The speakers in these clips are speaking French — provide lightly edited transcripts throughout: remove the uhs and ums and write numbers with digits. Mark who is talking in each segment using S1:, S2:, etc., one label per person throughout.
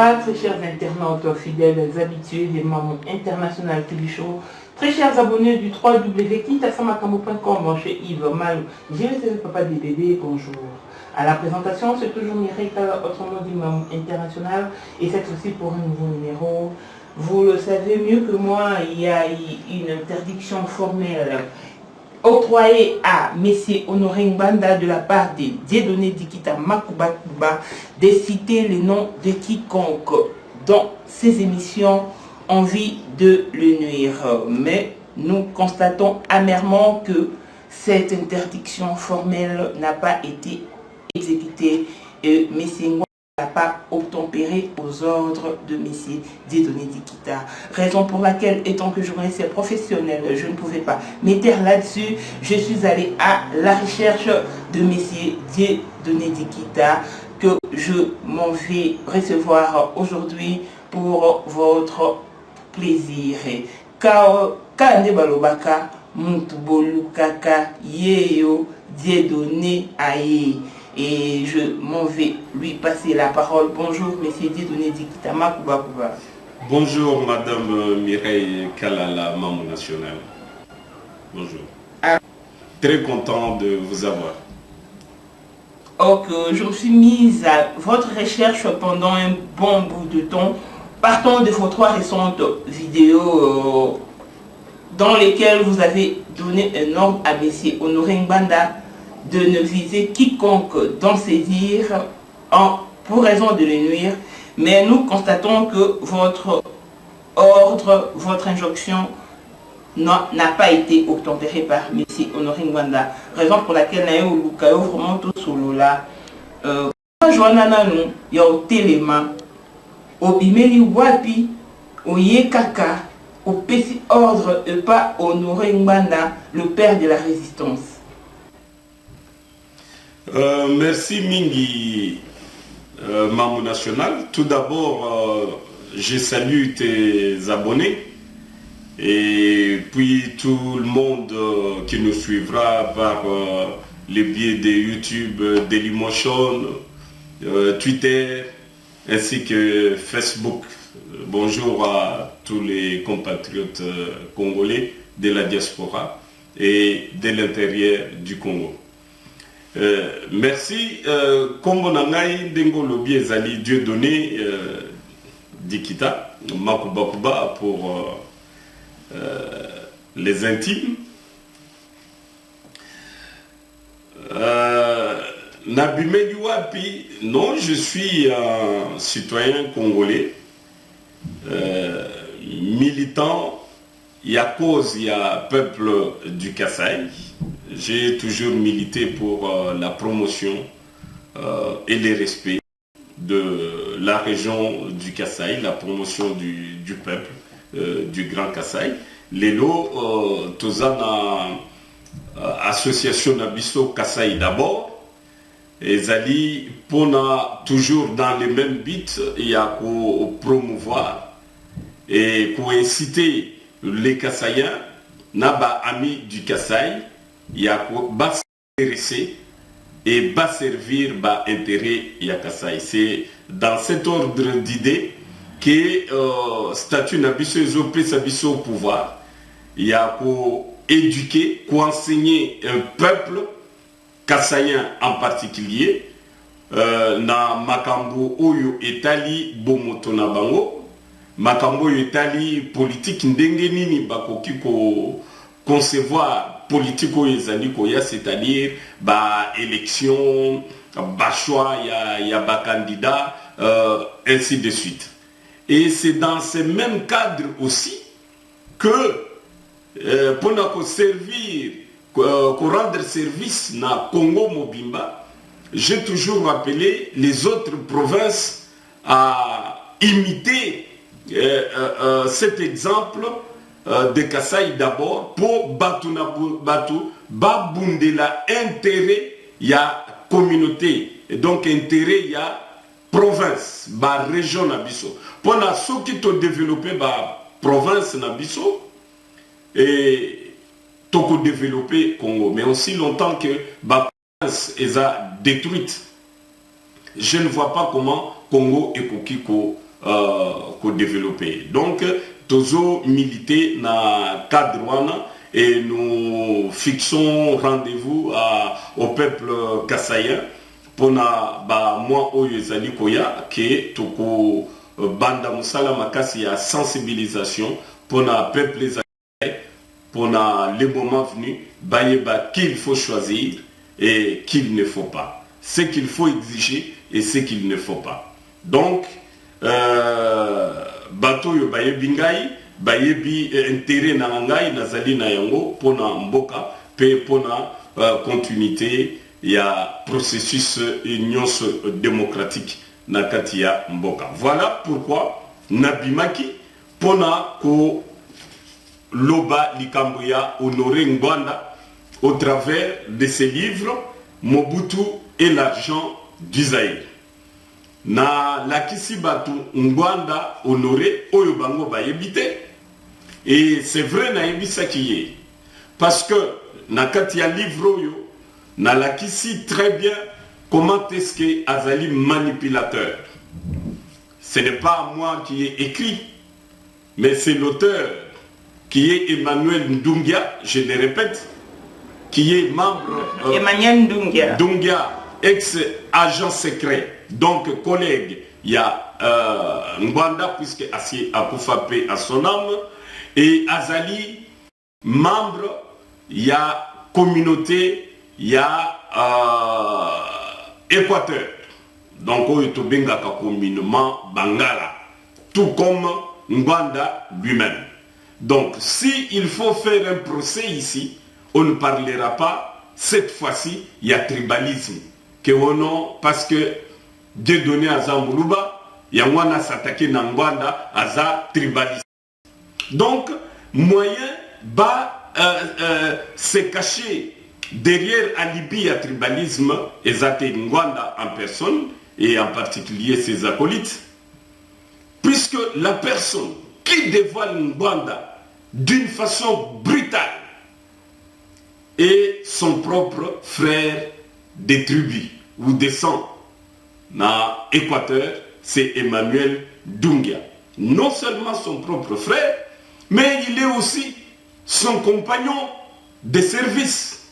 S1: Bonsoir, très chers internautes, fidèles habitués des Mamou International TV Show, très chers abonnés du www.kitasamakamo.com chez Yves Malou, GVC Papa des bébés, bonjour. À la présentation, c'est toujours Mireille Kala, autrement dit Mamou International, et c'est aussi pour un nouveau numéro. Vous le savez mieux que moi, il y a une interdiction formelle octroyé à M. Honoré Ngbanda de la part de Dieudonné Dikita Makuba Kuba de citer les noms de quiconque dans ces émissions ont envie de le nuire. Mais nous constatons amèrement que cette interdiction formelle n'a pas été exécutée et M. Ngbanda n'a pas obtempéré aux ordres de M. Dieudonné Dikita. Raison pour laquelle, étant que journaliste professionnel, je ne pouvais pas m'éteindre là-dessus. Je suis allé à la recherche de M. Dieudonné Dikita que je m'en vais recevoir aujourd'hui pour votre plaisir. Kande balobaka, Muntubolu kaka, yeyo, Dieudonné aye. Et je m'en vais lui passer la parole. Bonjour, monsieur Dieudonné Dikita Makuba Kuba.
S2: Bonjour, madame Mireille Kalala, Mamou National. Bonjour. Très content de vous avoir.
S1: Ok, je me suis mise à votre recherche pendant un bon bout de temps. Partons de vos 3 récentes vidéos dans lesquelles vous avez donné un ordre à monsieur Honoré Ngbanda de ne viser quiconque dans ses dires pour raison de le nuire, mais nous constatons que votre ordre, votre injonction n'a pas été obtempérée par M. Honoré Ngbanda, raison pour laquelle nous avons vraiment tout solo là. Joana nous y a au téléma, au bimeli wapi, au yekaka, au petit ordre et pas Honoré Ngbanda, le père de la résistance.
S2: Merci Mingi, Mamou National. Tout d'abord, je salue tes abonnés et puis tout le monde qui nous suivra par le biais de YouTube, Dailymotion, Twitter ainsi que Facebook. Bonjour à tous les compatriotes congolais de la diaspora et de l'intérieur du Congo. Merci. Comme on a dit, Ezali Dieudonné Dikita Makuba Kuba pour les intimes. Nabimeli Wapi, non, je suis un citoyen congolais, militant. Il y a cause, il y a peuple du Kasaï. J'ai toujours milité pour la promotion et le respect de la région du Kasaï, la promotion du peuple du Grand Kasaï. Lelo, Tozana Association Nabiso Kasaï d'abord, et Zali, Pona, toujours dans les mêmes buts, il y a pour promouvoir et pour inciter les Kasaïens, Naba amis du Kasaï, il y a bas s'intéresser et bas servir bas intérêt Yakasaï. C'est dans cet ordre d'idées que statut Nabiso Ezopé Sabiso au pouvoir. Il y a pour éduquer, pour enseigner un peuple kassaïen en particulier na makambo oyo etali bomoto na bango, makambo oyo etali politique ndenge nini bakoki ko concevoir politique ezali koya, c'est-à-dire ba élection, ba choix, il y a ba candidat, ainsi de suite. Et c'est dans ce même cadre aussi que pour servir, rendre service na Congo Mobimba, j'ai toujours rappelé les autres provinces à imiter cet exemple de Kasaï d'abord pour babundela intérêt ya communauté et donc intérêt ya province ba région nabiso pour na ceux qui ont développé ba province nabiso et toko développé Congo, mais aussi longtemps que ba province est détruite, je ne vois pas comment Congo et Kokiko développer. Donc, tozo militer na cadre wana et nous fixons rendez-vous au peuple kassaïen pour na ba moi oyo ezali koya ke toko banda musala makasi ya sensibilisation pour na peuple pour le moment venu, qu'il faut choisir et qu'il ne faut pas. Ce qu'il faut exiger et ce qu'il ne faut pas. Donc, bato yo bayebi ngai, bayebi intérêt na ngai nazali na yango pona mboka pe pona continuité ya processus union démocratique na kati ya mboka. Voilà pourquoi nabimaki pona ko Loba Likambuya Honoré Ngwanda au travers de ses livres Mobutu et l'argent du Zaïre. Na lakisi batu Ngwanda Honoré Oyo Bango Bayebite. Et c'est vrai na yebisa kiye. Parce que na katia livre Oyo na lakisi très bien comment est-ce que Azali manipulateur. Ce n'est pas moi qui ai écrit, mais c'est l'auteur qui est Emmanuel Ndungia, je le répète, qui est membre
S1: Emmanuel
S2: Ndungia, ex-agent secret, donc collègue, il y a Ngwanda, puisque Assi Akoufape à son âme, et Azali, membre, il y a communauté, il y a Équateur, donc on est au Bengaka communément Bangala, tout comme Ngwanda lui-même. Donc, s'il faut faire un procès ici, on ne parlera pas, cette fois-ci, il y a tribalisme. Parce que Dieu donné à Zamboulouba, il y a un s'attaquer à Ngwanda, à tribalisme. Donc, moyen se cacher derrière alibi à tribalisme, et Ngwanda en personne, et en particulier ses acolytes, puisque la personne qui dévoile Ngwanda d'une façon brutale et son propre frère des tribus ou des sangs dans l'Équateur, c'est Emmanuel Ndungia. Non seulement son propre frère, mais il est aussi son compagnon de service.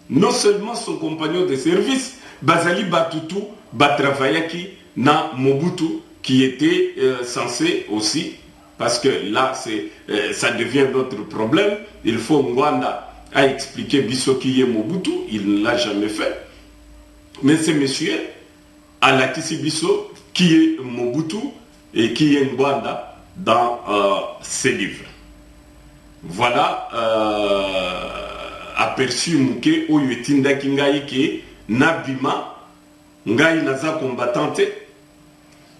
S2: Non seulement son compagnon de service, Bazali Batutu Batravayaki na Mobutu, qui était censé aussi, parce que là ça devient notre problème, il faut Ngwanda a expliqué Bisso qui est Mobutu, il ne l'a jamais fait, mais c'est monsieur Alakisi Bisso qui est Mobutu et qui est Ngwanda dans ses livres. Voilà aperçu Mouké Oyetinda Kingaï qui Nabima Ngai Naza combattante,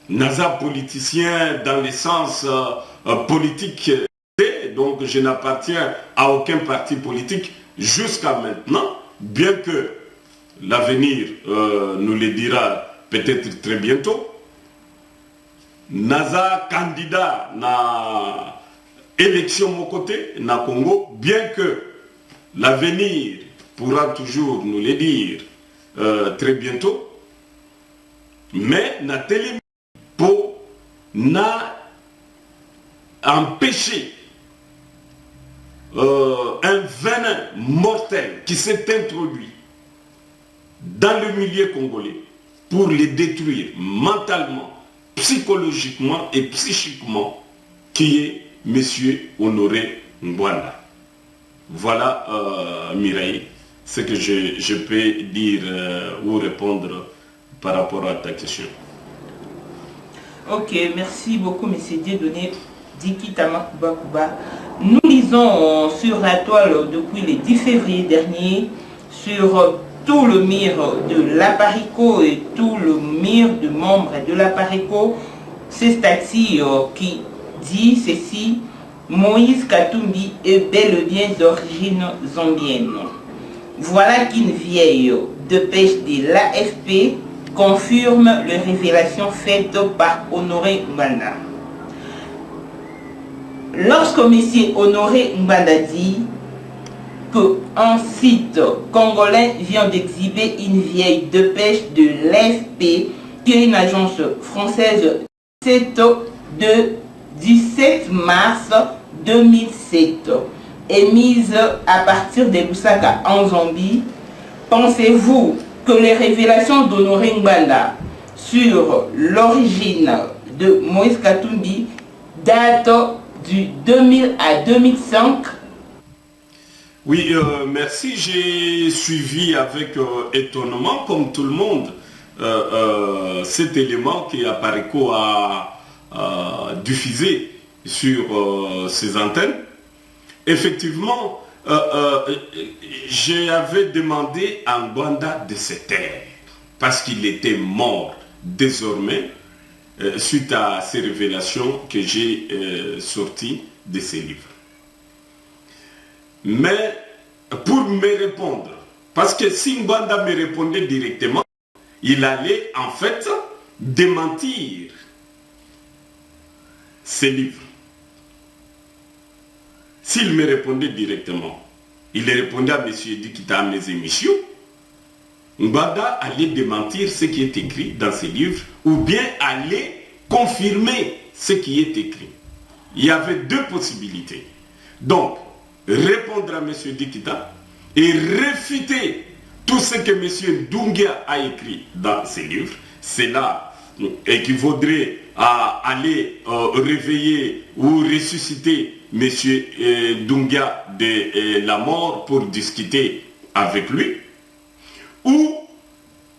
S2: Naza politicien dans le sens politique, donc je n'appartiens à aucun parti politique jusqu'à maintenant, bien que l'avenir nous le dira peut-être très bientôt. Naza candidat na élection mon côté, na Congo, bien que l'avenir pourra toujours nous le dire très bientôt, mais na télé pour na empêcher un venin mortel qui s'est introduit dans le milieu congolais pour les détruire mentalement, psychologiquement et psychiquement, qui est M. Honoré Ngwanda. Voilà, Mireille, ce que je peux dire ou répondre par rapport à ta question.
S1: Ok, merci beaucoup, M. Dieudonné Dikitama Kuba. Nous lisons sur la toile depuis le 10 février dernier sur tout le mur de l'Aparico et tout le mur de membres de l'Aparico, ce statut qui dit ceci: Moïse Katumbi est bel et bien d'origine zambienne. Voilà qu'une vieille dépêche de l'AFP confirme les révélations faites par Honoré Ngwanda. Lorsque M. Honoré Ngwanda dit qu'un site congolais vient d'exhiber une vieille dépêche de l'AFP, qui est une agence française de 17 mars 2007, émise à partir de Lusaka en Zambie. Pensez-vous que les révélations d'Honoré Ngbanda sur l'origine de Moïse Katumbi datent du 2000 à 2005?
S2: Oui, merci. J'ai suivi avec étonnement, comme tout le monde, cet élément que Aparico a diffusé sur ses antennes. Effectivement, j'avais demandé à Ngbanda de se taire parce qu'il était mort désormais suite à ces révélations que j'ai sorties de ces livres. Mais pour me répondre, parce que si Ngbanda me répondait directement, il allait en fait démentir ces livres. S'il me répondait directement, il répondait à M. Dikita à mes émissions, Ngbanda allait démentir ce qui est écrit dans ces livres ou bien allait confirmer ce qui est écrit. Il y avait deux possibilités. Donc, répondre à M. Dikita et réfuter tout ce que M. Dungia a écrit dans ses livres. Cela équivaudrait à aller réveiller ou ressusciter M. Dungia de la mort pour discuter avec lui, ou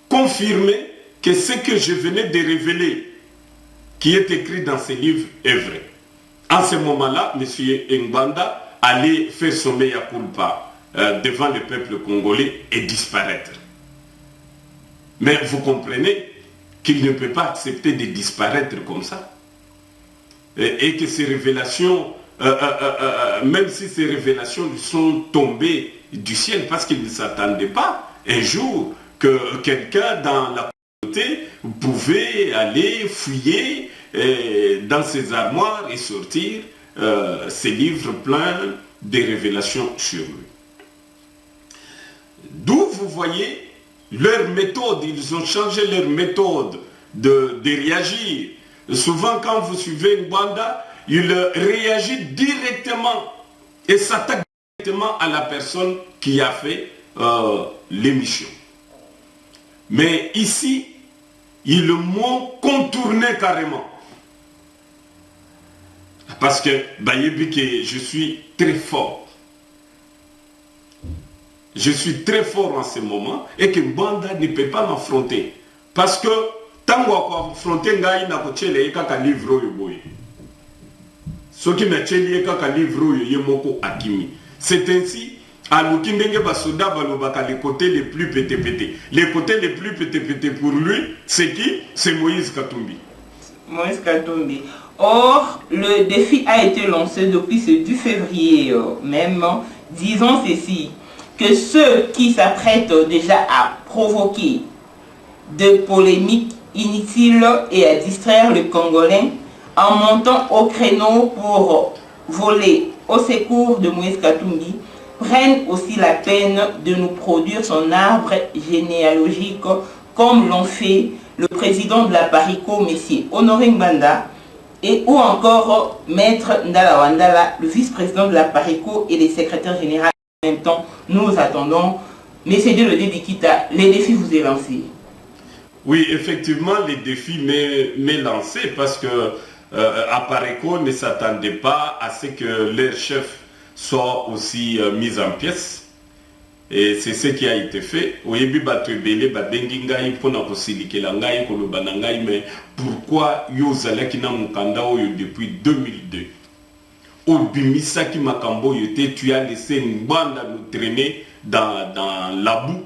S2: confirmer que ce que je venais de révéler, qui est écrit dans ces livres, est vrai. En ce moment-là, M. Ngbanda allait faire son mea culpa devant le peuple congolais et disparaître. Mais vous comprenez qu'il ne peut pas accepter de disparaître comme ça. Et que ces révélations, même si ces révélations sont tombées du ciel, parce qu'il ne s'attendait pas un jour que quelqu'un dans la communauté pouvait aller fouiller dans ses armoires et sortir ces livres pleins de révélations sur lui. D'où vous voyez leur méthode, ils ont changé leur méthode de réagir. Souvent quand vous suivez Ngbanda, il réagit directement et s'attaque directement à la personne qui a fait l'émission. Mais ici, ils m'ont contourné carrément. Parce que je suis très fort. Je suis très fort en ce moment et que Ngbanda ne peut pas m'affronter. Parce que tant qu'on va affronter Ngai na kochele kaka livre yo boy. Ce qui na cheli kaka livre yo yemoko akimi. C'est ainsi à Lukindenge Basoda Balobaka les côtés les plus pété. Les côtés les plus pété pour lui, c'est qui? C'est Moïse Katumbi.
S1: Moïse Katumbi. Or, le défi a été lancé depuis ce 10 février même. Disons ceci, que ceux qui s'apprêtent déjà à provoquer de polémiques inutiles et à distraire le Congolais en montant au créneau pour voler au secours de Moïse Katumbi prennent aussi la peine de nous produire son arbre généalogique comme l'ont fait le président de la Parico, M. Honoré Ngbanda, et ou encore Maître Ndala Wandala, le vice-président de la Parico et les secrétaires généraux. En même temps, nous attendons. M. Diolodé Dikita, les défis vous est lancé.
S2: Oui, effectivement, les défis m'est lancé parce que Aparico ne s'attendait pas à ce que leur chef soit aussi mis en pièces. Et c'est ce qui a été fait. Mais pourquoi Yozalaki na Mukanda depuis 2002? Obimisaki Makambo yote, tu as laissé Ngbanda nous traîner dans la boue.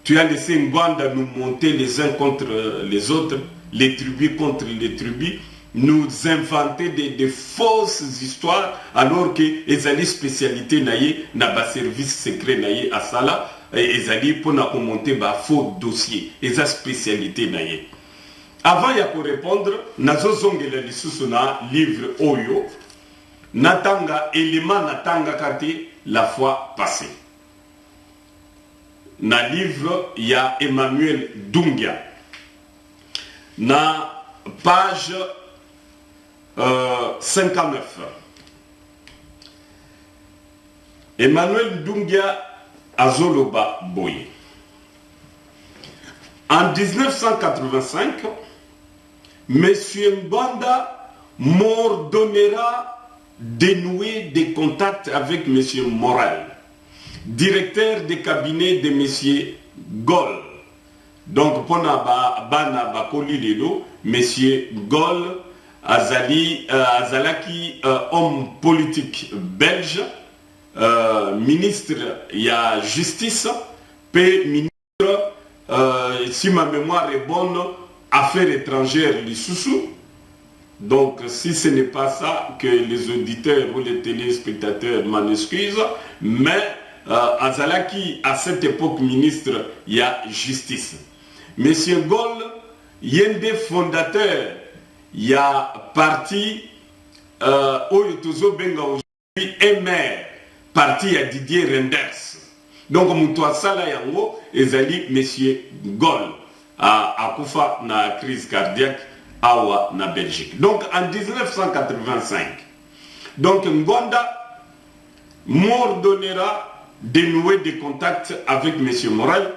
S2: Tu as laissé Ngbanda nous monter les uns contre les autres, les tribus contre les tribus, nous inventer des fausses histoires alors que les spécialités naïe n'a pas service secret naïe à ça et les pour na monter ba faux dossier les spécialités naïe. Avant ya pour répondre, nazo zongela lisusu na livre Oyo natanga élément natanga kati la fois passée. Na livre il y a Emmanuel Dungia. Na page 59. Emmanuel Ndungia Azoloba Boye. En 1985, M. Mbanda m'ordonnera dénouer des contacts avec M. Morel, directeur des cabinets de M. Gol. Donc, pour Bana Bakoli Lelo, M. Gol Azalaki, homme politique belge, ministre il y a justice, puis ministre, si ma mémoire est bonne, affaires étrangères, les sous-sous. Donc, si ce n'est pas ça, que les auditeurs ou les téléspectateurs m'en excusent, mais Azalaki, à cette époque, ministre, il y a justice. Monsieur Gol, il y a des fondateurs, il y a parti, Oyotozo Benga aujourd'hui, et maire, parti à Didier Renders. Donc, Moutoua Sala Yango, ezali Monsieur Gol, à Koufa, na crise cardiaque, Awa, na Belgique. Donc, en 1985, donc, Mbanda m'ordonnera de nouer des contacts avec M. Morel,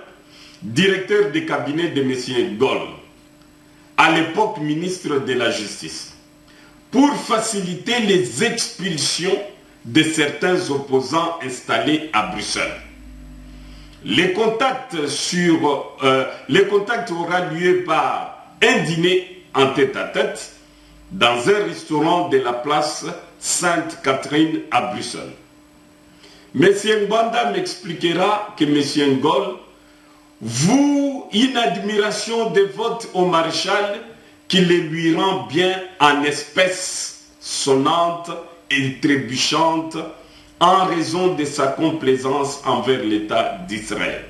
S2: directeur des cabinets de M. Gol, à l'époque ministre de la Justice, pour faciliter les expulsions de certains opposants installés à Bruxelles. Les contacts aura lieu par un dîner en tête-à-tête dans un restaurant de la place Sainte-Catherine à Bruxelles. M. Mbanda m'expliquera que M. Ngol voue une admiration dévote au maréchal qui le lui rend bien en espèces sonnantes et trébuchantes en raison de sa complaisance envers l'État d'Israël.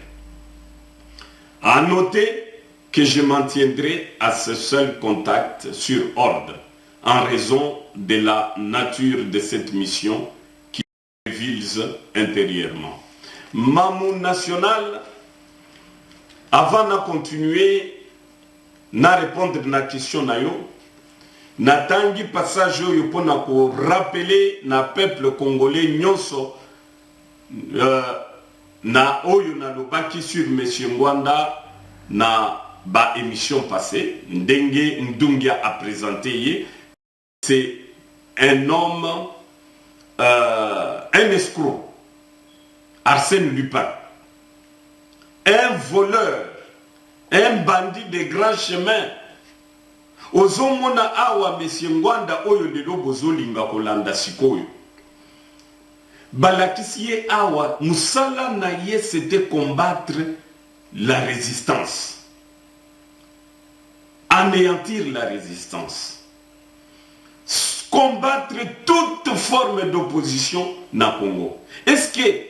S2: À noter que je m'en tiendrai à ce seul contact sur ordre, en raison de la nature de cette mission qui me vise intérieurement. Mamou national, avant de continuer, na répondre à la question nayo, natangi passage oyo pona ko rappeler na peuple congolais nyonso na oyo na lobaki sur monsieur Ngwanda na ba émission passée, Ndenge Ndungia a présenté, c'est un homme, un escroc, Arsène Lupin, un voleur, un bandit de grand chemin. Ozomona awa monsieur Ngwanda oyo lelo bozolinga kolanda sikoyo. Balakisiye awa musala na ye c'était combattre la résistance. Anéantir la résistance. Combattre toute forme d'opposition na Congo. Est-ce que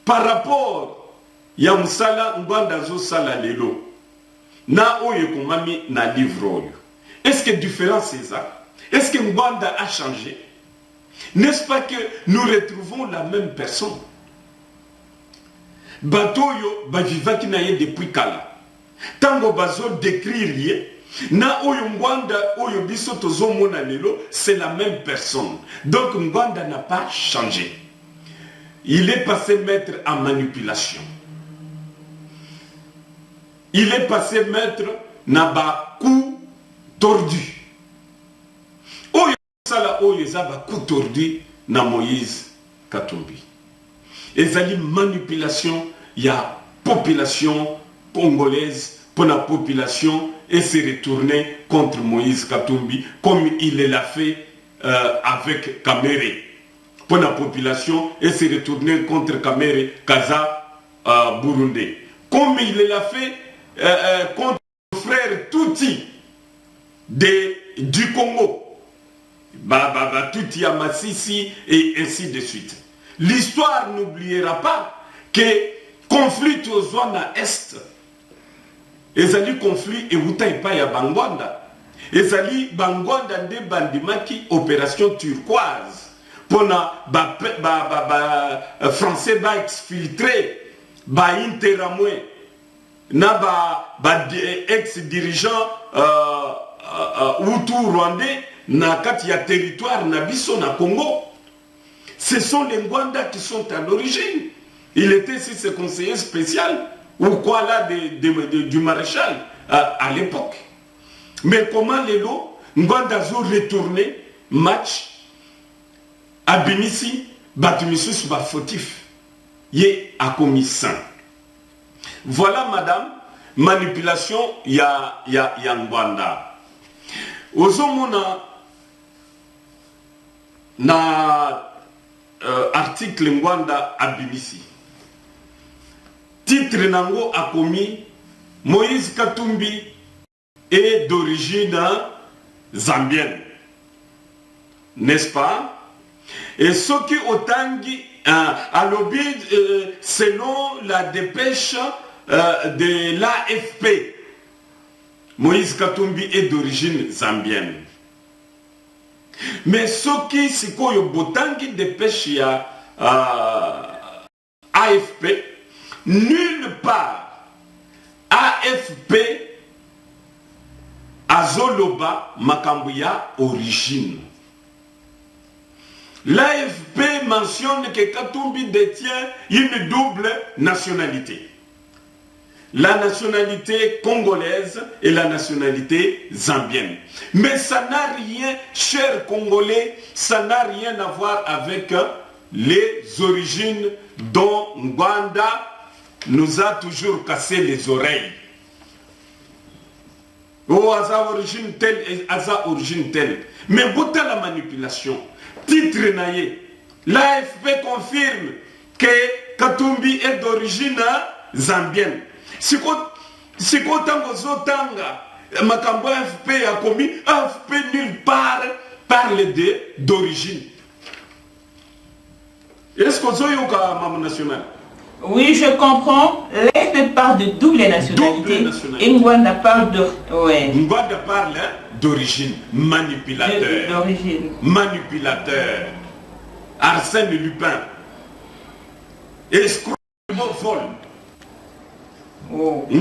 S2: par rapport ya musala Ngwanda zo sala lelo na oyo komami na livre oyo, est-ce que différence c'est ça? Est-ce que Ngwanda a changé? N'est-ce pas que nous retrouvons la même personne? Batoyo bavivaki na ye depuis kala. Tango bazo décrire ye, na oyo Ngwanda oyo biso tozomona lelo, c'est la même personne. Donc Ngwanda n'a pas changé. Il est passé maître en manipulation. Il est passé maître na ba coup tordu. Oyo sala oyo zaba coup tordu na Moïse Katumbi. Ezali manipulation ya population congolaise pour la population et se retourner contre Moïse Katumbi comme il l'a fait avec Kamere. Pour la population et se retourner contre Kamere Kaza Burundi. Comme il l'a fait contre le frère Tuti du Congo. Tuti à Massissi et ainsi de suite. L'histoire n'oubliera pas que conflit aux zones à Est. Ezali conflit et Wutaipa ya Bangwanda. Ezali Bangwanda de Bandimaki opération turquoise. Pona français ba exfiltré ba interamwe na ba ex-dirigeant Hutu rwandais na kati ya territoire na biso na Congo. Ce sont les Ngwanda qui sont à l'origine. Il était ici ce conseiller spécial ou quoi là du maréchal à l'époque. Mais comment les lots Ngwanda ont retourné match à Bimisi, Batumisus ba fautif. Yé a commis ça. Voilà madame, manipulation ya Ngwanda. Ozomona na article Ngwanda à BBC. Titre nango a commis Moïse Katumbi est d'origine zambienne. N'est-ce pas? Et ce qui otangi à l'objet selon la dépêche de l'AFP, Moïse Katumbi est d'origine zambienne. Mais ce qui c'est quoi le botangi dépêche ya AFP, nulle part AFP azoloba makambuya origine. L'AFP mentionne que Katumbi détient une double nationalité. La nationalité congolaise et la nationalité zambienne. Mais ça n'a rien, chers Congolais, ça n'a rien à voir avec les origines dont Ngwanda nous a toujours cassé les oreilles. Oh, Aza origine telle et Aza origine telle. Mais beaucoup la manipulation. Titre naïe. L'AFP confirme que Katumbi est d'origine zambienne. Si quoi tango zotanga makambo AFP a commis, AFP nulle part parle d'origine. Est-ce que vous avez un national?
S1: Oui, je comprends. L'AFP parle de double nationalité. Et Ngwanda parle de... Ouais.
S2: Ngwanda parle d'origine. Manipulateur.
S1: D'origine.
S2: Manipulateur. Arsène Lupin. Escroc vol.
S1: Oh. Je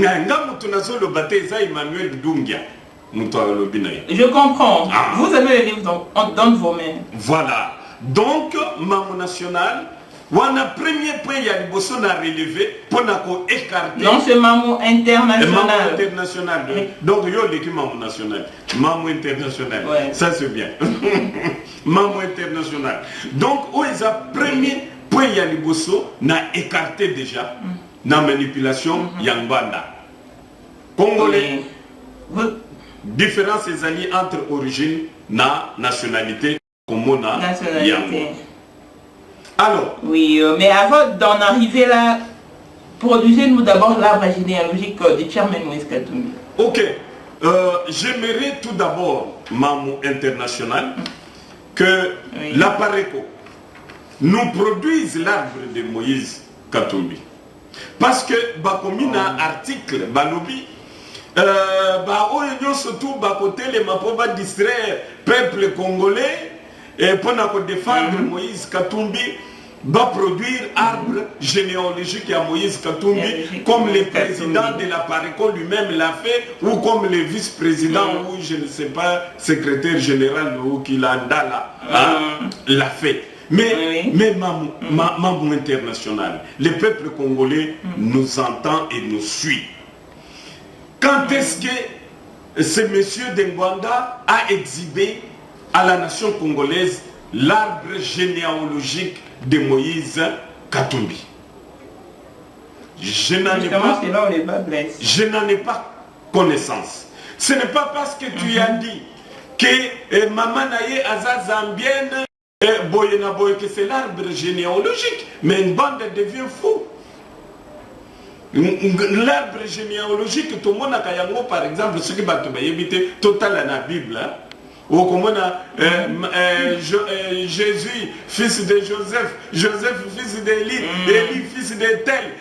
S1: comprends.
S2: Ah.
S1: Vous avez le livre dans vos mains.
S2: Voilà. Donc, Maman National, on a premier point il y a des à relever pour écarter.
S1: Non, c'est Maman International.
S2: Maman International.
S1: Oui.
S2: Donc, il y a l'équipe Maman National. Maman International.
S1: Ouais.
S2: Ça, c'est bien. Maman International. Donc, où est le premier point il y a des on a écarté déjà la manipulation Yangwanda. Congolais.
S1: Oui.
S2: Différence des alliés entre origine na nationalité comme
S1: Nationalité.
S2: Alors.
S1: Oui, mais avant d'en arriver là, produisez-nous d'abord l'arbre généalogique du chairman Moïse Katumbi.
S2: Ok. J'aimerais tout d'abord, Mamou International, que la Pareco nous produise l'arbre de Moïse Katumbi. Parce que, comme il y a un article, Balobi, surtout côté les mapos va distraire peuple congolais et pour défendre Moïse Katumbi va produire arbre généalogique à Moïse Katumbi comme le président de la Pareco lui-même l'a fait ou comme le vice-président ou je ne sais pas secrétaire général ou qui l'a l'a fait. Mais Mamou International, le peuple congolais nous entend et nous suit. Quand est-ce que ce monsieur d'Engwanda a exhibé à la nation congolaise l'arbre généalogique de Moïse Katumbi? Je n'en ai pas connaissance. Ce n'est pas parce que tu as dit que Maman Naye Aza Zambienne que c'est l'arbre généalogique, mais une bande devient fou. L'arbre généalogique, tout le monde a par exemple, ce qui va te éviter total dans la Bible. Ou comme on a Jésus, fils de Joseph, Joseph, fils d'Élie, Élie, fils de tel,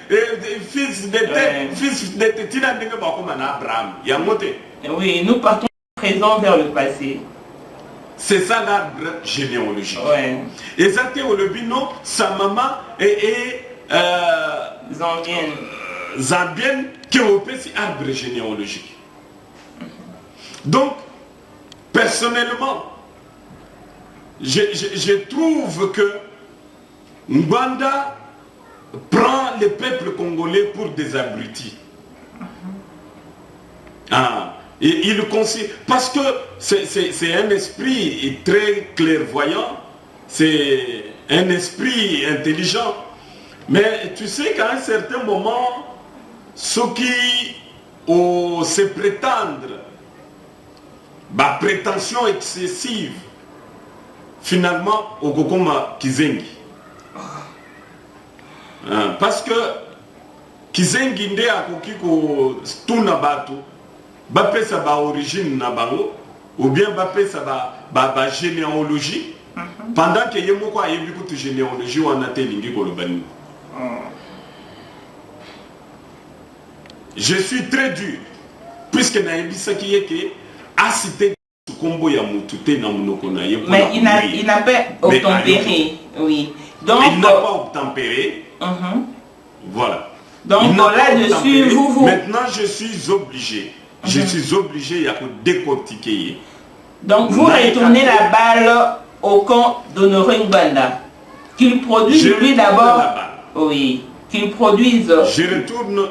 S2: fils de tel, fils de Tina, Abraham.
S1: Oui, nous partons présent vers le passé.
S2: C'est ça l'arbre généalogique.
S1: Ouais.
S2: Et ça, le bino, sa maman est
S1: zambienne.
S2: Zambienne qui est au petit arbre généalogique. Donc, personnellement, je trouve que Ngwanda prend le peuple congolais pour des abrutis. Et il considère, parce que c'est un esprit très clairvoyant, c'est un esprit intelligent. Mais tu sais qu'à un certain moment, ceux qui se prétendent, prétention excessive, finalement, au Kokoma Kizengi. Parce que Kizengi nde akoki ko tuna batu, bapesa ba origine na bango, ou bien bapesa ba généalogie, pendant que yemoko ayebi kutu généalogie wana te lingi kolobani. Je suis très dur, puisque nayebi saki yeke a cité kombo ya mutu te na munoko na ye.
S1: Mais il n'a pas obtempéré, oui. Donc
S2: il n'a pas obtempéré. Voilà.
S1: Donc là-dessus, vous...
S2: Maintenant, je suis obligé. Je suis obligé, il y a que décortiquer.
S1: Donc vous retournez la balle au camp d'Honoré Ngwanda. Qu'il produise lui d'abord. Oui. Qu'il produise.
S2: Je retourne.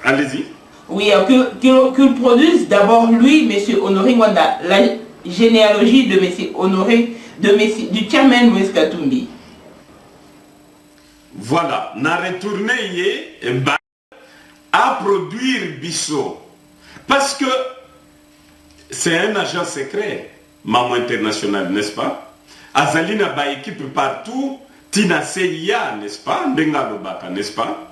S2: Allez-y.
S1: Oui, qu'il produise d'abord lui, M. Honoré Ngwanda, la généalogie de M. Honoré, du chairman Moïse Katumbi.
S2: Voilà, n'a retourné à produire Bissot. Parce que c'est un agent secret, Maman International, n'est-ce pas? Azalina ba équipe partout, Tina CIA, n'est-ce pas? Bengalobaka, n'est-ce pas?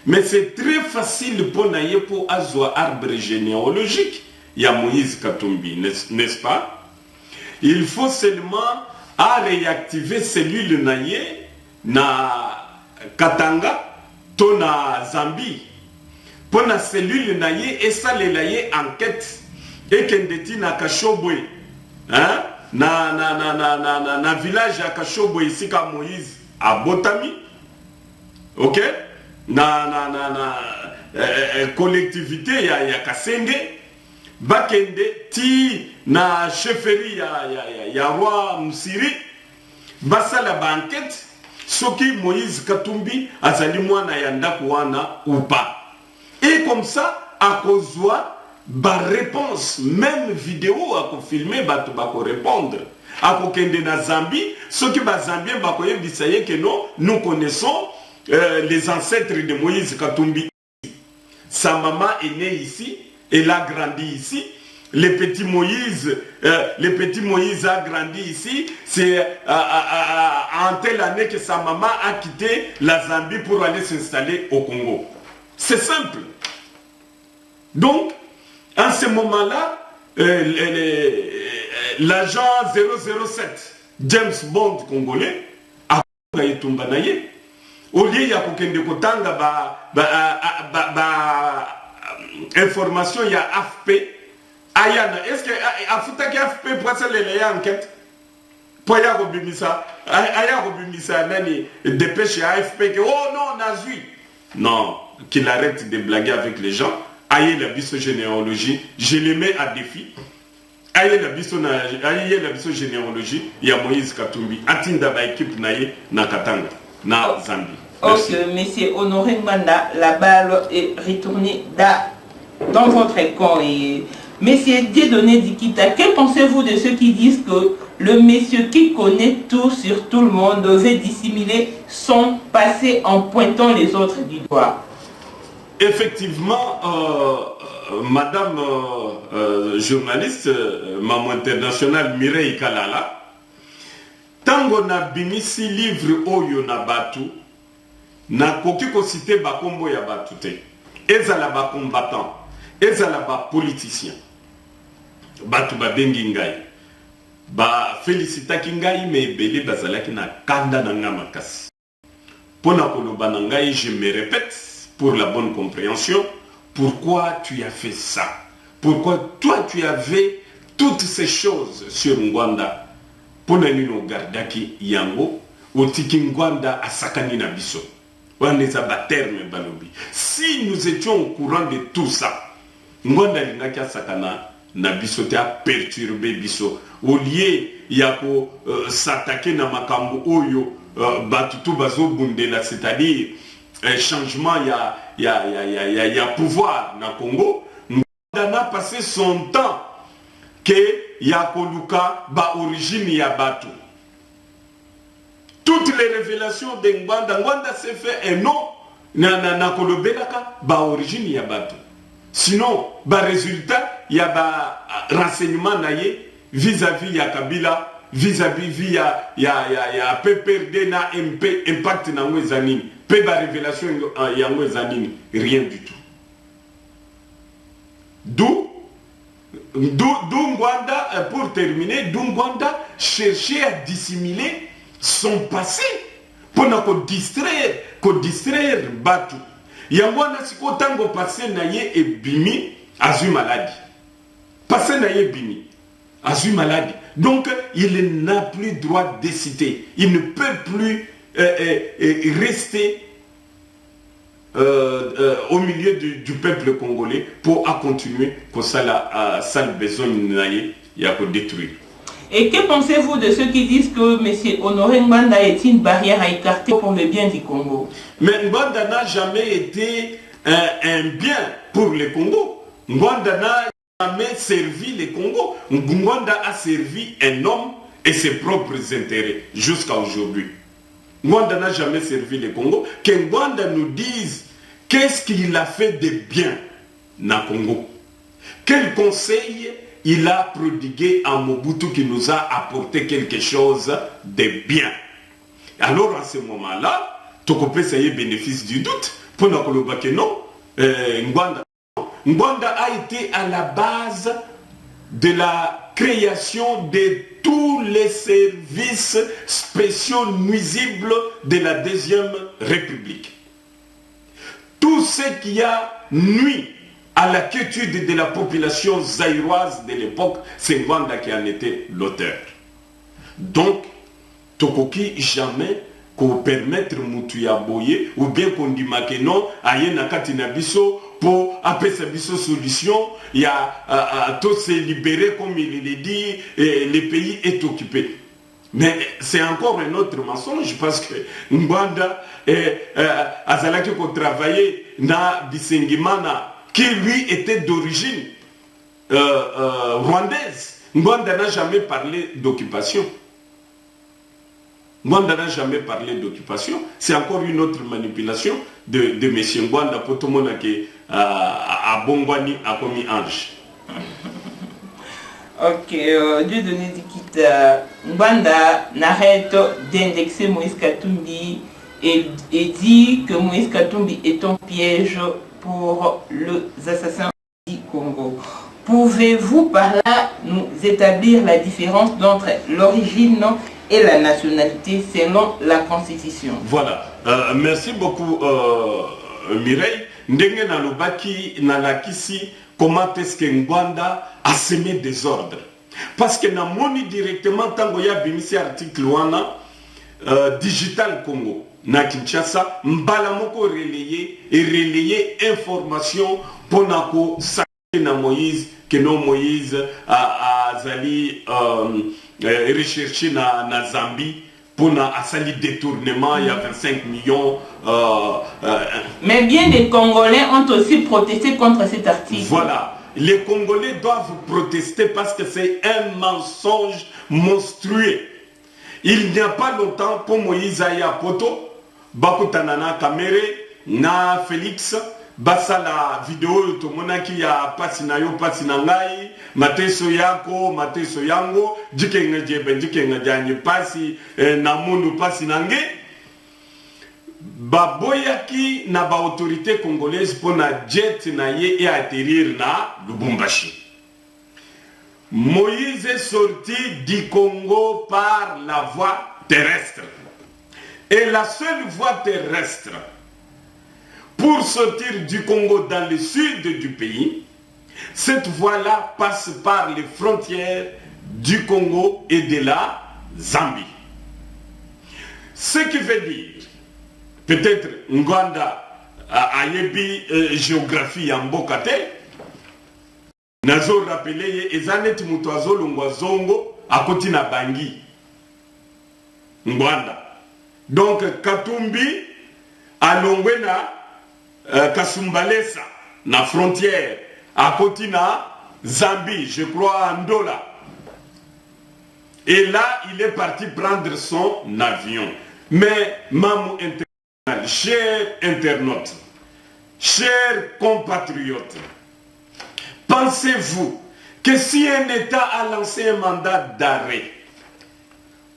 S2: Mais c'est très facile pour naïe pour avoir arbre généalogique. Il y a Moïse Katumbi, n'est-ce pas? Il faut seulement à réactiver cellule naïe na Katanga, to na Zambie. Pour la cellule naïe et ça les naïe enquête et kendeti na Kashobwe, hein? Na village à Kashobwe ici ka Moïse à Botami, ok? Collectivité ya Kasenge, bakende ti na chefferie ya roi Msiri, basala ba enquête. Soki Moïse Katumbi azali mwana ya ndako wana ou pas. Et comme ça, à cause ba réponse, même vidéo à filmer, bato bako répondre. À kokende na Zambie, soki ba Zambien bako yebisaye que non, nous connaissons les ancêtres de Moïse Katumbi. Sa maman est née ici, elle a grandi ici. Le petit Moïse a grandi ici. C'est en telle année que sa maman a quitté la Zambie pour aller s'installer au Congo. C'est simple. Donc, en ce moment-là, l'agent 007, James Bond congolais, a Tumbanaye. Au lieu de kokende kotanga information il y a AFP. Ayana, est-ce que Afuta qui a fait pour ça les enquêtes? Pour y avoir bimisa, nani dépêche AFP que oh non on a vu. Non, qu'il arrête de blaguer avec les gens. Aïe la biso généalogie, je les mets à défi. Aïe la biso généalogie, il y a Moïse Katumbi, Atinda ba équipe naïe na Katanga, na Zambie.
S1: Ok, monsieur Honoré Ngwanda, la balle est retournée dans votre camp. Et Monsieur Dieudonné Dikita, que pensez-vous de ceux qui disent que le monsieur qui connaît tout sur tout le monde veut dissimuler son passé en pointant les autres du doigt?
S2: Effectivement, madame journaliste, maman internationale Mireille Kalala, tango na bimisi livre oyo na batu, na koki ko citer bakombo ya batu te. Ezala ba combattant, ezala ba politicien. Batu ba bengi ngai. Ba félicitaki ngai me ebele bazalaki na kanda na nga makasi. Pona koloba na ngai, je me répète pour la bonne compréhension, pourquoi tu as fait ça? Pourquoi toi tu avais toutes ces choses sur Ngwanda? Pona nino gardaki yango otiki Ngwanda asakani na biso. Si nous étions au courant de tout ça, Ngwanda lingaki asakana na biso te, a perturber biso. Au lieu ya ko s'attaquer na makambo oyo batutu bazo bundela, c'est-à-dire changement ya pouvoir na Congo, on a passé son temps que ya koluka ba origine ya batu. Toutes les révélations de Ngwanda s'est fait un nom na kolobelaka ba origine ya batu. Sinon ba résultat ya ba renseignement naye vis-à-vis ya Kabila, vis-à-vis ya PPRD na MP impact na ngwezanini, pe ba révélation ya ngwezanini, rien du tout. D'où Ngwanda, pour terminer, d'où Ngwanda cherchait à dissimuler son passé pour ne distraire Batu. Yangwana siko tango passé naye et bimi azu maladie. Passé naye bimi azu maladie. Donc il n'a plus droit de citer. Il ne peut plus rester au milieu du peuple congolais pour continuer comme ça la sale besoin naye ya ko détruire.
S1: Et que pensez-vous de ceux qui disent que M. Honoré Ngwanda est une barrière à écarter pour le bien du Congo?
S2: Mais Ngwanda n'a jamais été un bien pour le Congo. Ngwanda n'a jamais servi le Congo. Ngwanda a servi un homme et ses propres intérêts jusqu'à aujourd'hui. Ngwanda n'a jamais servi le Congo. Que Ngwanda nous dise qu'est-ce qu'il a fait de bien dans le Congo. Quel conseil il a prodigué à Mobutu qui nous a apporté quelque chose de bien. Alors à ce moment-là, Tokopé ça y est bénéfice du doute. Pour nous dire que non, Ngwanda a été à la base de la création de tous les services spéciaux nuisibles de la Deuxième République. Tout ce qui a nuit à la quiétude de la population zaïroise de l'époque, c'est Ngwanda qui en était l'auteur. Donc, Tokoki jamais qu'on permettre Moutuya Boye ou bien qu'on dit que non, aye nakati na biso pour après sa biso solution, il y a tout se libérer comme il le dit, et le pays est occupé. Mais c'est encore un autre mensonge parce que Ngwanda Azalaki qu'on travaillait na Bisengimana qui lui était d'origine rwandaise. Ngwanda n'a jamais parlé d'occupation. Ngwanda n'a jamais parlé d'occupation. C'est encore une autre manipulation de M. Ngwanda pour tout le monde qui a Bongwani a commis ange.
S1: Ok, Dieu donné Dikita. Ngwanda n'arrête d'indexer Moïse Katumbi et dit que Moïse Katumbi est un piège pour les assassins du Congo. Pouvez-vous par là nous établir la différence entre l'origine et la nationalité selon la Constitution?
S2: Voilà. Merci beaucoup Mireille. Ndenge na lobaki na lakisi comment est-ce que Ngwanda a semé des ordres. Parce que na moni directement tango ya bimisi article wana Digital Congo na Kinshasa mbala moko relayer information pour nako saquer na Moïse que non Moïse azali recherché na Zambie pour na asali détournement il y a 25 millions.
S1: Mais bien des Congolais ont aussi protesté contre cet article.
S2: Voilà. Les Congolais doivent protester parce que c'est un mensonge monstrueux. Il n'y a pas longtemps pour Moïse Aya Poto, Bakutanana Kamere, na Félix, Basala vidéo to monaki ya pasi na yo pasi na ngai, mateso yako, mateso yango, jikenga jebe, jikenga janye pasi na mundu pasi na nge. Baboyaki na ba autorité congolaise pour na jet na ye et atterrir na Lubumbashi. Moïse est sorti du Congo par la voie terrestre. Et la seule voie terrestre pour sortir du Congo dans le sud du pays, cette voie-là passe par les frontières du Congo et de la Zambie. Ce qui veut dire, peut-être Ngwanda a yebi géographie en Bokate, nazo rappelé ezanet mutu azolongwa zongo akoti na bangi Ngwanda. Donc Katumbi alongwe na Kasumbalesa na frontière akoti na Zambie, je crois à Ndola. Et là, il est parti prendre son avion. Mais, Mamou international, chers internautes, chers compatriotes, pensez-vous que si un État a lancé un mandat d'arrêt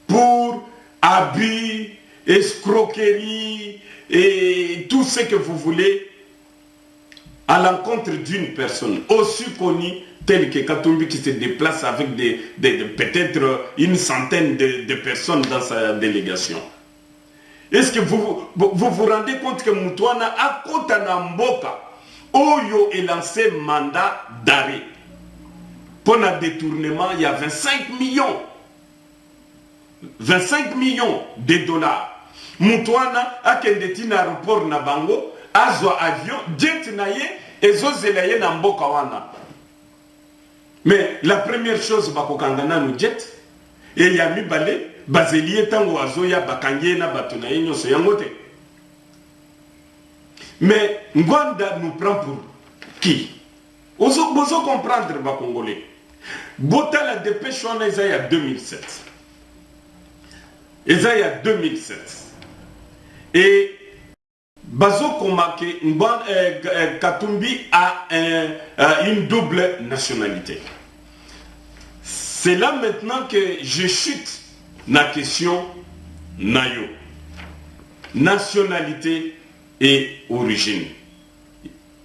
S2: pour abus, escroquerie et tout ce que vous voulez à l'encontre d'une personne aussi connue telle que Katumbi qui se déplace avec peut-être une centaine de personnes dans sa délégation. Est-ce que vous vous rendez compte que Moutouana a Kotana Mboka Oyo est lancé mandat d'arrêt pour un détournement, il y a 25 millions. 25 millions de dollars. Moutouana a kendeti na aéroport na bango, azwa avion, jet naye, ezozelaye na mboka wana. Mais la première chose, bakokangana no jet, et yami balé, bazelie tango azoya bakangye na batunaye nyoso yangote. Mais Ngwanda nous prend pour qui? Ozo comprendre ba Congolais. Bota la dépêche on est à 2007. Ezaya 2007. Et Bazo Komake Katumbi a une double nationalité. C'est là maintenant que je chute la question Nayo. Nationalité et origine.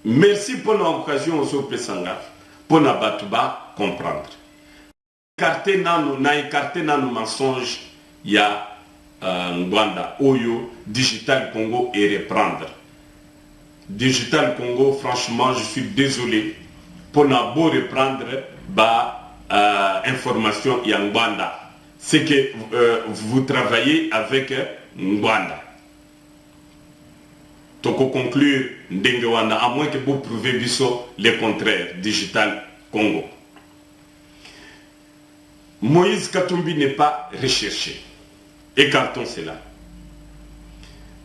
S2: Merci pour l'occasion au Pesanga pour la Batouba comprendre. Écarter nano mensonge, il y a Ngwanda, Oyo, Digital Congo et reprendre. Digital Congo, franchement, je suis désolé pour ne pas reprendre information y a Ngwanda. C'est que vous travaillez avec Ngwanda. Donc, pour conclure, Ndengewanda, à moins que vous prouvez le contraire, Digital Congo. Moïse Katumbi n'est pas recherché. Écartons cela.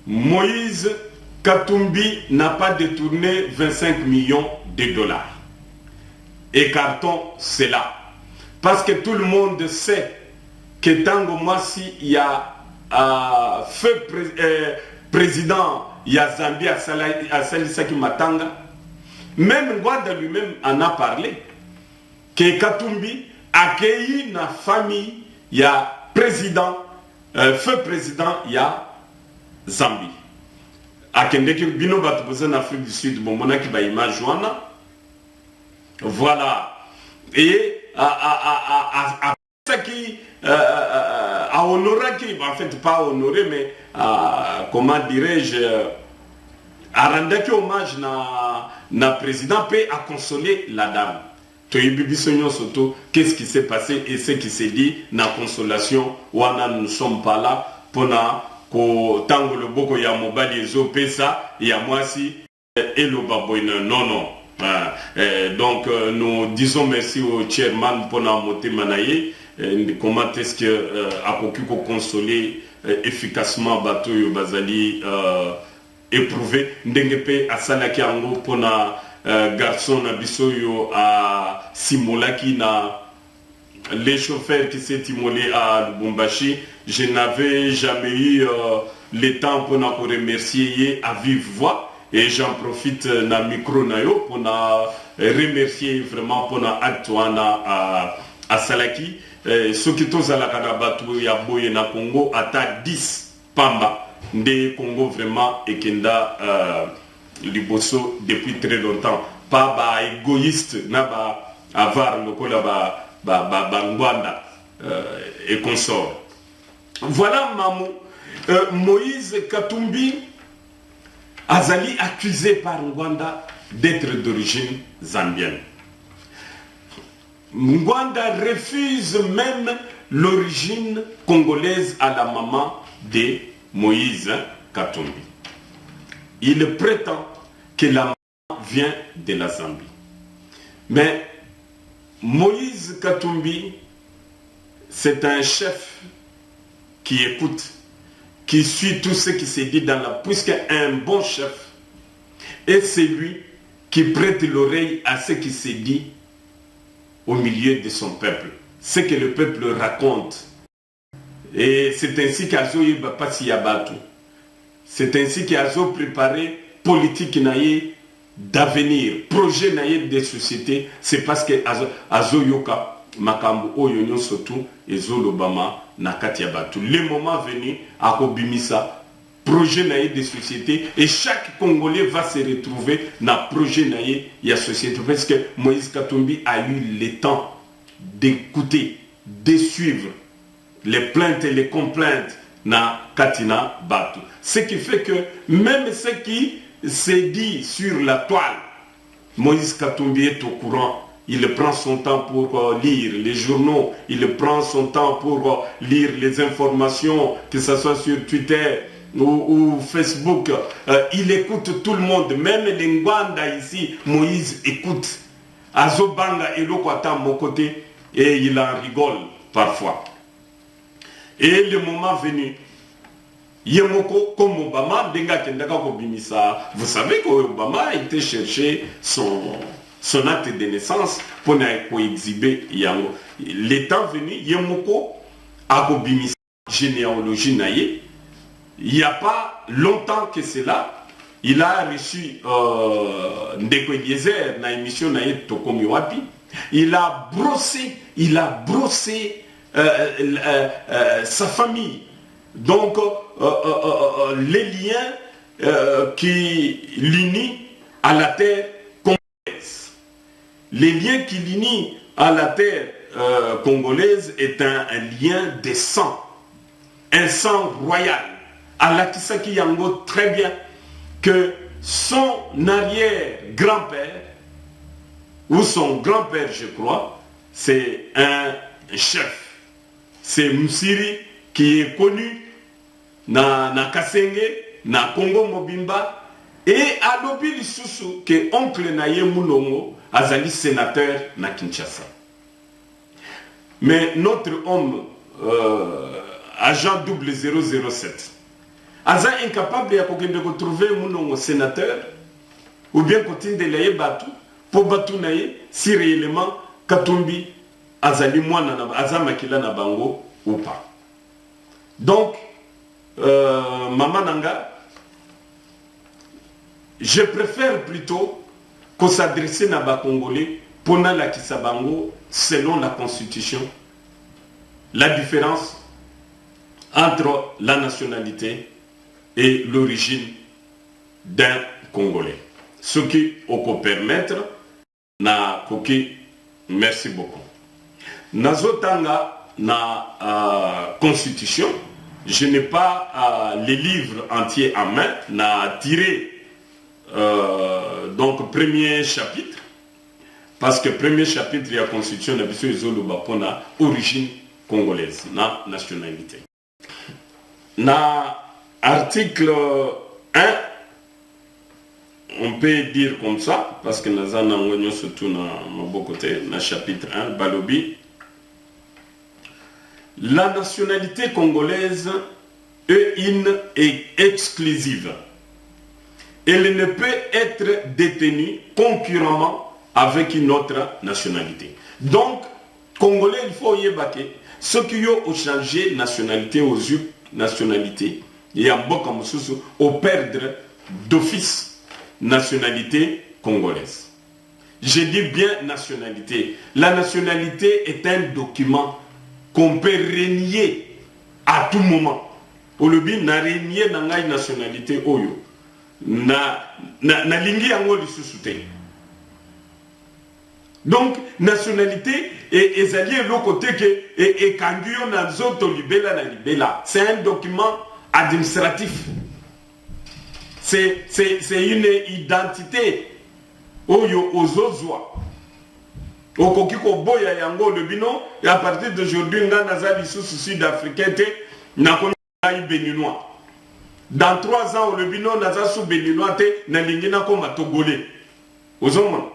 S2: Moïse Katumbi n'a pas détourné 25 millions de dollars. Écartons cela. Parce que tout le monde sait que Tango Mwasi, il y a feu président, il y a Zambie à Salisaki Matanga. Même Ngwanda lui-même en a parlé. Que Katumbi accueilli la famille, il y a président, feu président, il y a Zambie. Akendeki bino batu en Afrique du Sud, bon monaki ba image wana. Voilà. Et à qui a honoré qui, en fait pas honoré, mais comment dirais-je, a rendu hommage na président peut a consolé la dame. Qu'est-ce qui s'est passé et ce qui s'est dit na consolation wana nous ne sommes pas là pour na ko tango le boko ya mobali ezo pesa ya mwasi et le baboina non. Donc nous disons merci au chairman pour la montée manaye. Comment est-ce que a pu consoler efficacement Batoyo Bazali éprouvé Ndengepe à Salaki Ango pour na garçon na bisoyo à Simolaki na les chauffeurs qui s'est immolé à Lubumbashi. Je n'avais jamais eu le temps pour nous remercier à vive voix. Et j'en profite na micro nayo pour remercier vraiment pour na acte à Salaki. Ce qui tous à la Kanabatu ya boye na Congo ata 10 pamba de Congo vraiment et kenda liboso depuis très longtemps. Pas ba égoïste na ba avoir le kola ba Ngwanda et consort. Voilà Mamou Moïse Katumbi Azali accusé par Ngwanda d'être d'origine zambienne. Ngwanda refuse même l'origine congolaise à la maman de Moïse Katumbi. Il prétend que la maman vient de la Zambie. Mais Moïse Katumbi, c'est un chef qui écoute, qui suit tout ce qui s'est dit dans la... Puisqu'un bon chef est celui qui prête l'oreille à ce qui s'est dit au milieu de son peuple. Ce que le peuple raconte. Et c'est ainsi qu'Azo Yeba Passi Yabatou. C'est ainsi qu'Azo préparé politique naïe d'avenir, projet naïe des sociétés. C'est parce que Azo Yoka, Makambo Oyonyo Sotou et Zolobama Nakati Yabatou. Le moment venu, à Kobimisa, projet naïe des sociétés. Et chaque Congolais va se retrouver dans le projet naïe de la société. Parce que Moïse Katumbi a eu le temps d'écouter, de suivre les plaintes et les complaintes na Katina Batu. Ce qui fait que même ce qui s'est dit sur la toile, Moïse Katumbi est au courant. Il prend son temps pour lire les journaux, il prend son temps pour lire les informations, que ce soit sur Twitter ou Facebook. Il écoute tout le monde, même les Ngwanda ici, Moïse écoute. Azobanga et Lokwata mon côté, et il en rigole parfois. Et le moment venu, Yemoko comme Obama, vous savez qu'Obama a été chercher son acte de naissance pour exhiber Yango. L'état venu, Yemoko a Bimisa généalogie naïe. Il n'y a pas longtemps que cela, il a reçu Ndeko Eliezer dans l'émission Naïe Tokomiwapi. Il a brossé sa famille. Donc, les liens qui l'unissent à la terre congolaise. Les liens qui l'unissent à la terre congolaise est un lien de sang. Un sang royal. Alakisaki Yango très bien que son arrière-grand-père, ou son grand-père je crois, c'est un chef. C'est Msiri qui est connu na Kasenge, na Congo Mobimba, et à Lobi Lisusu que oncle Naye Moulongo azali sénateur na Kinshasa. Mais notre homme, agent 007, aza incapable de trouver Moulongo sénateur, ou bien Kotinde Laye Batu, pour Batu Naye, si réellement Katumbi azali mwana na azamakila na bango ou pas. Donc, Maman Nanga, je préfère plutôt qu'on s'adresse à ba Congolais pour la Kisabango selon la Constitution. La différence entre la nationalité et l'origine d'un Congolais. Ce qui peut permettre na koki. Merci beaucoup. Nazotanga na Constitution, je n'ai pas les livres entiers en main, na tiré donc premier chapitre, parce que premier chapitre de la Constitution n'a pas origine congolaise, na nationalité. Na article 1, on peut dire comme ça, parce que nous avons surtout dans mon côté, dans le chapitre 1, Balobi. La nationalité congolaise est une et exclusive. Elle ne peut être détenue concurremment avec une autre nationalité. Donc, Congolais, il faut y évacuer. Ceux qui ont changé nationalité aux yeux nationalité, et en Bokamoussou, au perdre d'office nationalité congolaise. Je dis bien nationalité. La nationalité est un document qu'on peut renier à tout moment. Olobi na renier na ngai nationalité oyo. Na lingi yango lisusu te. Donc nationalité et alliés l'autre côté que et kanguyo na zoto libela na libela. C'est un document administratif. C'est une identité oyo ozozwa. Okokiko boya yango le bino et à partir d'aujourd'hui nga nazali sous sud-africain te na konai béninois. Dans 3 ans le bino nazali sous béninois te na lingina koma togolais. Ozomon.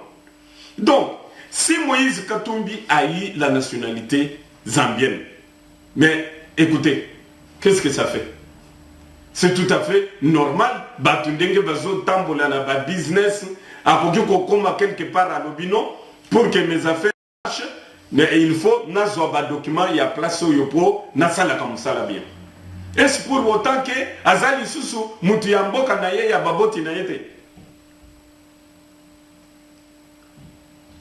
S2: Donc si Moïse Katumbi a eu la nationalité zambienne, mais écoutez, qu'est-ce que ça fait? C'est tout à fait normal. Batundenge bazo tambola na ba business, akoki kokoma quelque part à l'obino pour que mes affaires marchent. Mais il faut nazo ba document ya place au yopo na sala comme ça la bien. Est-ce pour autant que azali susu mutu ya mboka na ye ya baboti na yete?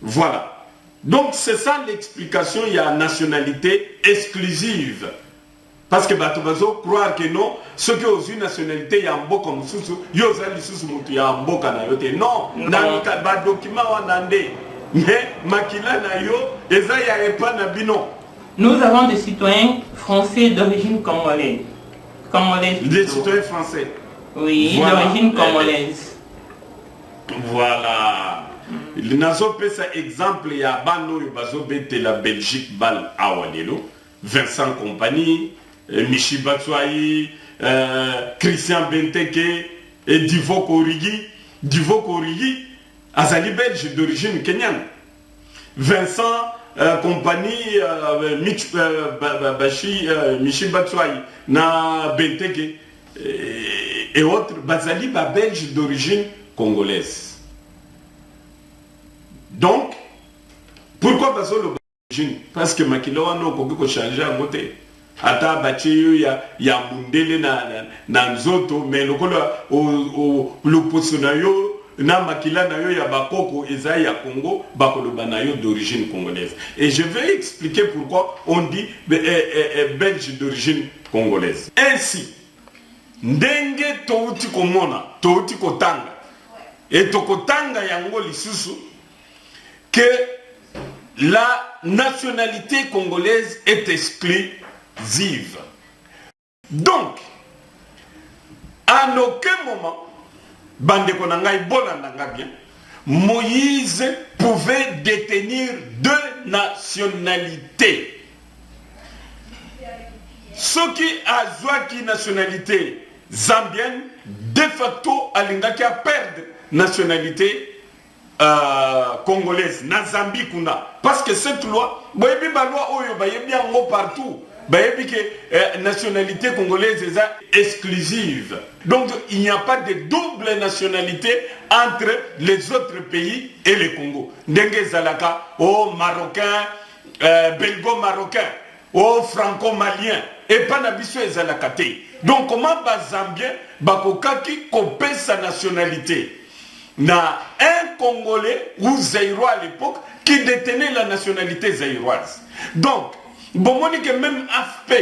S2: Voilà. Donc c'est ça l'explication, il y a nationalité exclusive. Parce que Batobazo croire que non, ceux qui ont une nationalité, il y a un beau comme Soussou, il y a un beau canayote. Non, dans le document, on a mais Makila Nayo, et ça, il n'y a pas de binon.
S1: Nous avons des citoyens français d'origine congolaise.
S2: Des citoyens français.
S1: Oui, voilà. D'origine congolaise.
S2: Voilà. Il n'a pas ça exemple, il y a Bano, il y a la Belgique, Bal Awadelo, Vincent Compagnie, Michi Batsouaï, Christian Benteke et Divo Korigi. Divo Korigi, Azali belge d'origine kenyane. Vincent Compagnie, Michi Batsouaï, na Benteke et autres, Bazali belge d'origine congolaise. Donc, pourquoi Bazo le d'origine? Parce que Makilawa n'a pas changé à côté. Ata bacheyo ya mundele na nzoto mais le posonayo na makila na yo ya bakoko eza ya Congo bakoloba na yo d'origine congolaise. Et je vais expliquer pourquoi on dit belge d'origine congolaise. Ainsi ndenge touti komona touti kotanga et tokotanga yango lisusu que la nationalité congolaise est exclue. Donc, à aucun moment, Moïse pouvait détenir deux nationalités. Ceux qui ont une nationalité zambienne, de facto, alingaki a perdre nationalité congolaise, na Zambie kuna. Parce que cette loi, partout. Nationalité congolaise est exclusive. Donc il n'y a pas de double nationalité entre les autres pays et le Congo. Dengue Zalaka, oh marocain, belgo-marocain, oh franco-malien, et pas n'abissou et Zalakate. Donc comment Zambien, Bakokaki copie sa nationalité? Na un Congolais ou Zaïrois à l'époque qui détenait la nationalité zaïroise. Donc, bon, que même AFP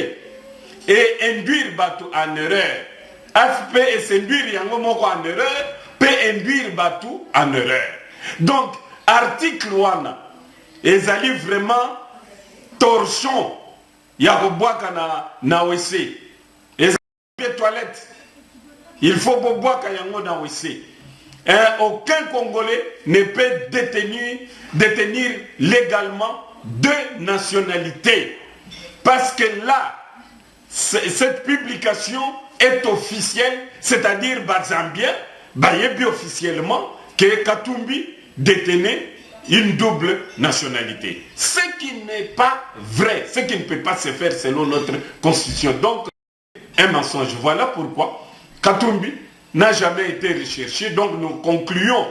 S2: et induire Batou en erreur, AFP et s'induire en erreur, peut induire Batou en erreur. Donc, article 1, ils allaient vraiment torchon, il y a na WC. Les toilettes, il faut boire na WC. Aucun Congolais ne peut détenir légalement deux nationalités. Parce que là, cette publication est officielle, c'est-à-dire Zambien, Bayebi officiellement, que Katumbi détenait une double nationalité. Ce qui n'est pas vrai, ce qui ne peut pas se faire selon notre constitution. Donc, un mensonge. Voilà pourquoi Katumbi n'a jamais été recherché. Donc, nous concluons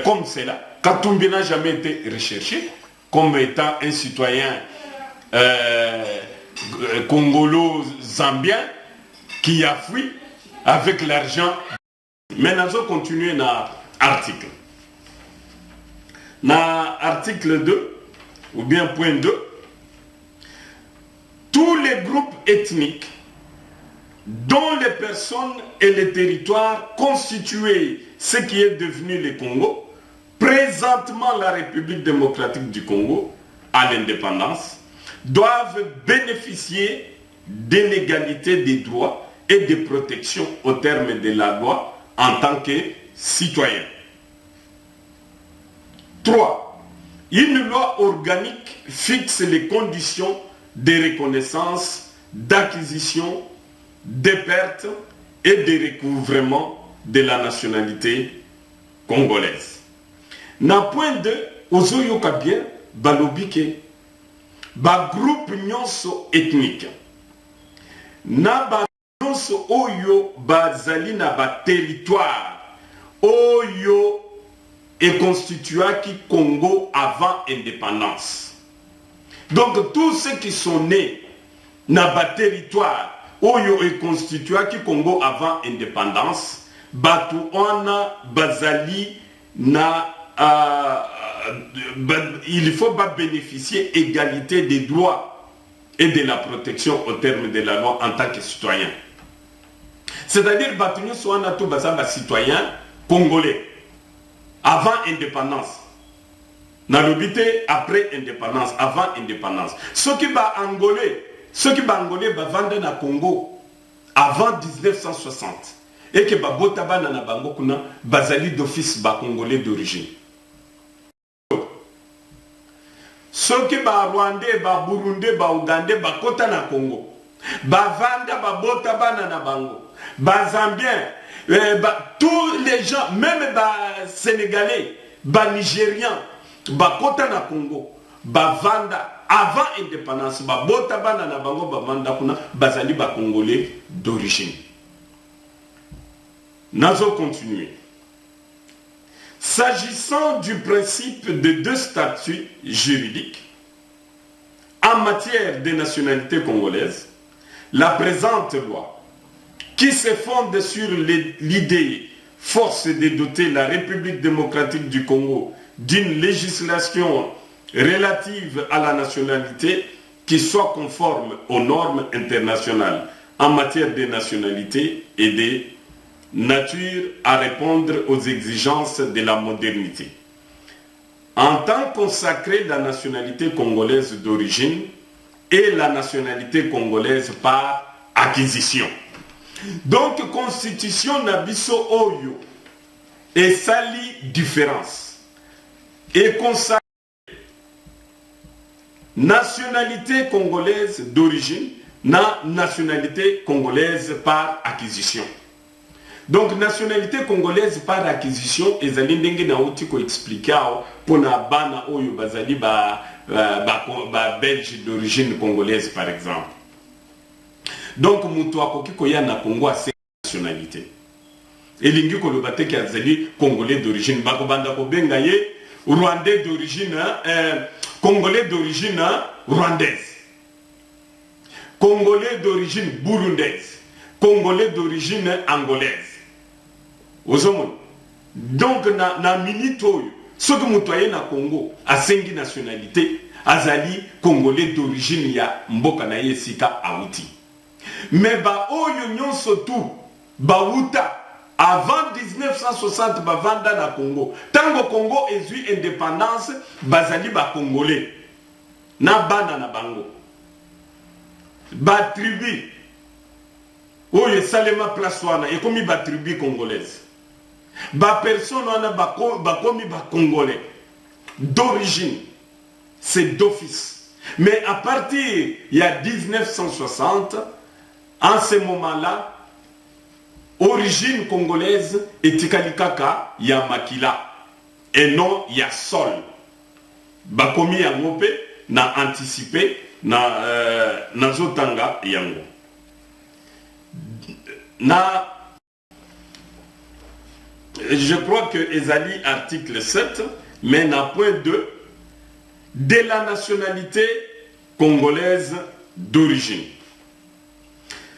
S2: comme cela. Katumbi n'a jamais été recherché comme étant un citoyen congolo-zambien qui a fui avec l'argent. Mais nous allons continuer dans l'article. Dans l'article 2, ou bien point 2, tous les groupes ethniques dont les personnes et les territoires constituaient ce qui est devenu le Congo, présentement la République démocratique du Congo, à l'indépendance, doivent bénéficier de l'égalité des droits et des protections au terme de la loi en tant que citoyens. 3. Une loi organique fixe les conditions de reconnaissance, d'acquisition, de perte et de recouvrement de la nationalité congolaise. Dans point 2, ozoyoka bien balobi ke bagroupe nyonso ethnique na nyonso oyo bazali na territoire oyo constituaki Congo avant indépendance. Donc tous ceux qui sont nés dans le territoire oyo constituaki Congo avant indépendance, batu ona bazali na il faut pas bénéficier égalité des droits et de la protection au terme de la loi en tant que citoyen. C'est-à-dire batu nyonso wana to bazaba citoyen congolais avant indépendance. Na lobité après indépendance, avant indépendance. Ceux qui ba angolais ba vendre na Congo avant 1960 et que ba botaba na bango kuna bazali d'office ba congolais d'origine. Ceux qui ba rwandais, ba burundais, ba ougandais ba kota na Congo. Ba vanda ba botaba na bango. Ba zambien tous les gens, même les Sénégalais, les Nigériens, les Kota na Congo, les Vanda, avant l'indépendance, les Botaba na Bango, les Vanda, les Congolais d'origine. Nous allons continuer. S'agissant du principe de deux statuts juridiques, en matière de nationalité congolaise, la présente loi qui se fonde sur l'idée force de doter la République démocratique du Congo d'une législation relative à la nationalité qui soit conforme aux normes internationales en matière de nationalité et de nature à répondre aux exigences de la modernité. En tant consacré la nationalité congolaise d'origine et la nationalité congolaise par acquisition. Donc, constitution nabiso oyo et sali différence et consacré nationalité congolaise d'origine na nationalité congolaise par acquisition. Donc, nationalité congolaise par acquisition et zali ndenge na outi ko expliquer pour na bana oyo bazali ba belge d'origine congolaise par exemple. Donc, mutu akoki koya na Congo a nationalité. Et lingi ko lobate ki azali congolais d'origine bako banda ko benga ye rwandais d'origine congolais d'origine rwandaise. Congolais d'origine burundaise. Congolais d'origine angolaise. Ozomon. Donc na minute oyo soki mutu aye na Congo a sengi nationalité azali congolais d'origine ya mboka na ye sika auti. Mais ba oyo nyonso tout bauta avant 1960 ba vanda na Congo. Tango Congo ezui indépendance bazali ba congolais na bana na bango. Ba tribu oyo salema place wana ekomi ba tribu congolaise. Ba personne wana ba komi ba congolais d'origine, c'est d'office. Mais à partir il y a 1960, en ce moment-là, origine congolaise et tikalikaka ya makila et non ya sol. Bakomi yangope na anticipé na zotanga yango. Je crois que Ezali article 7 mais na point 2 de la nationalité congolaise d'origine.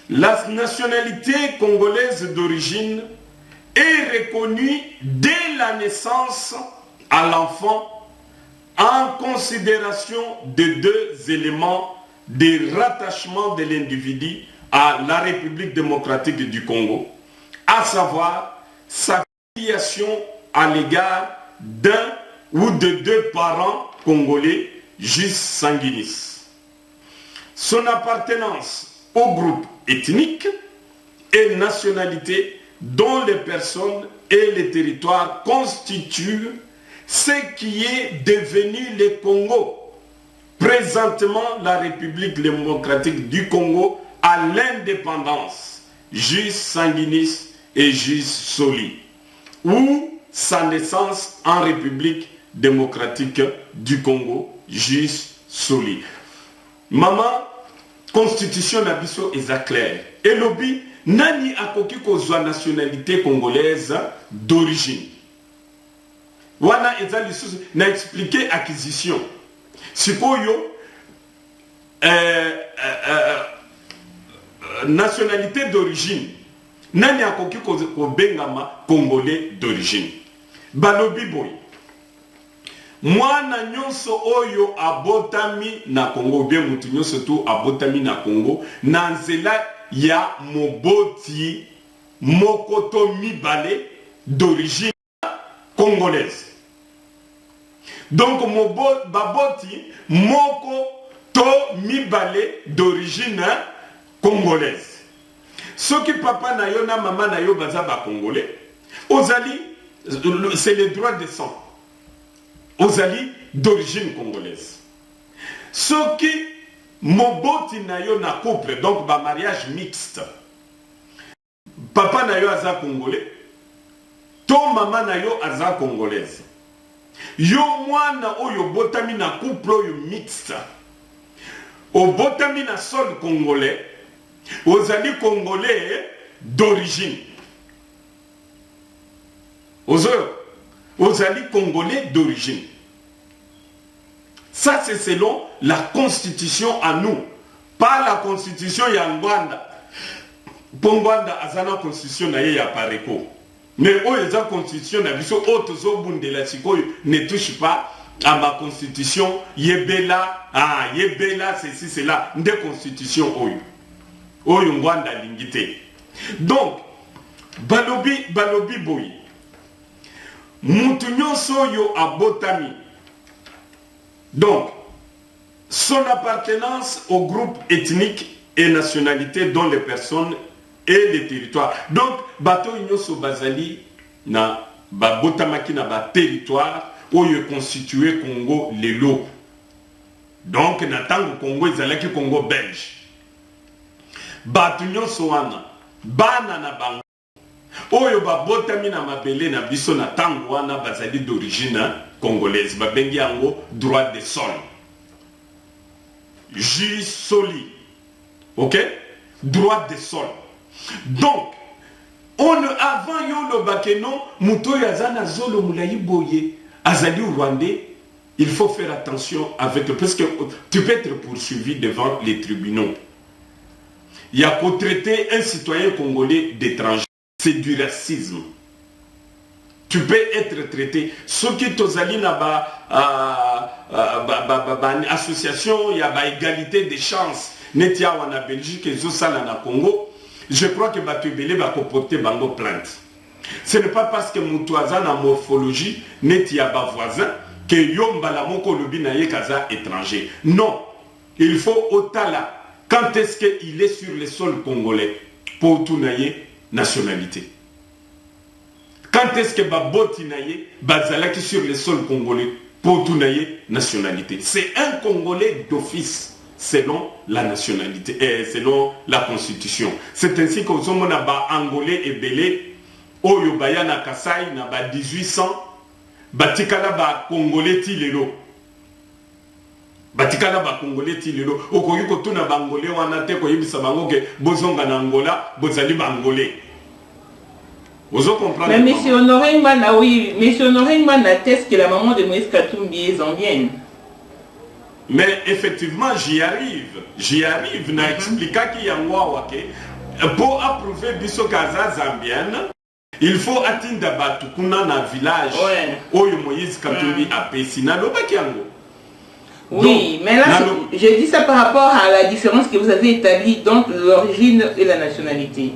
S2: La nationalité congolaise d'origine est reconnue dès la naissance à l'enfant en considération de deux éléments de rattachement de l'individu à la République démocratique du Congo, à savoir sa filiation à l'égard d'un ou de deux parents congolais jus sanguinis, son appartenance au groupe ethnique et nationalité dont les personnes et les territoires constituent ce qui est devenu le Congo, présentement la République démocratique du Congo à l'indépendance, jus sanguinis et jus soli, ou sa naissance en République démocratique du Congo, Jus Soli. Maman, constitution na biso est claire. Et lobby, nani akoki kozwa nationalité congolaise d'origine. Wana eza lisusu na expliquer acquisition. Sikoyo nationalité d'origine. Nani akoki kobengama congolais d'origine. Balobi boy. Mwana nyonso oyo abotami na Congo, bien mutu nyonso tu abotami na Congo, na nzela ya moboti mokoto mibale d'origine congolaise. Donc baboti moko to mibale d'origine congolaise. Ce qui papa na yo na maman na yo baza ba congolais, ozali c'est le droit de sang. Ozali d'origine congolaise. Ce qui moboti na yo na couple, donc ba mariage mixte. Papa na yo aza congolais, ton maman na yo aza congolaise. Yo mwana oyo botami na couple oyo mixte. O botami na sol congolais, ozali congolais d'origine. Ozali congolais d'origine. Ça c'est selon la constitution à nous, pas la constitution ya Ngwanda. Pongwanda azana constitution na ye ya Pareko. Mais oyo constitution na biso otozo bundela sikoyo ne touche pas à ma constitution yebela yebela ceci cela nde constitution oyo Ngwanda lingite. Donc balobi boy mutu nyonso yo abotami. Donc son appartenance au groupe ethnique et nationalité dont les personnes et les territoires. Donc bato nyonso bazali na babotamaki na ba territoire oyo constitué Congo lelo. Donc na tango Congo ezalaki Congo belge. Bato nyonso wana bana na bango oyo babotami na mabele na biso na tango wana bazali d'origine congolaise, babengi yango droit de sol. Jus Soli. OK? Droit de sol. Donc avant yo lo bakeno muto yazana zolo mulayi boye azali rwandais, il faut faire attention avec parce que tu peux être poursuivi devant les tribunaux. Il y a qu'au traiter un citoyen congolais d'étranger. C'est du racisme. Tu peux être traité. Ce qui tozali na association, il y a égalité des chances. Netia wana Belgique et Zosala na Congo. Je crois que Batubele va comporter bango plainte. Ce n'est pas parce que Moutouaza na morphologie netia ba voisin que yomba la moko lobi na ye kaza étranger. Non. Il faut otala. Quand est-ce qu'il est sur le sol congolais pour tout naye nationalité? Quand est-ce que Baboti naye bazalaki sur le sol congolais pour tout naye nationalité? C'est un Congolais d'office selon la nationalité et selon la constitution. C'est ainsi que nous sommes ba Angolais et Belé oyo bayana Kasai na ba 1800 batikala ba Congolais tilelo. Batikala ba Congolais tilelo okoki ko tuna ba Angolais wana te ko yebisa bango ke bozonga na Angola bozali ba Angolais. Vous comprenez?
S1: Mais M. Honoré Ngwana, oui, M. Honoré Ngwana atteste que la maman de Moïse Katumbi est zambienne.
S2: Mais effectivement, j'y arrive, n'a expliqué qu'il y a pour approuver Biso Kaza zambienne, il faut atteindre Batukuna na village où Moïse Katumbi a Pessina Lobakiango.
S1: Oui, mais là, je dis ça par rapport à la différence que vous avez établie entre l'origine et la nationalité.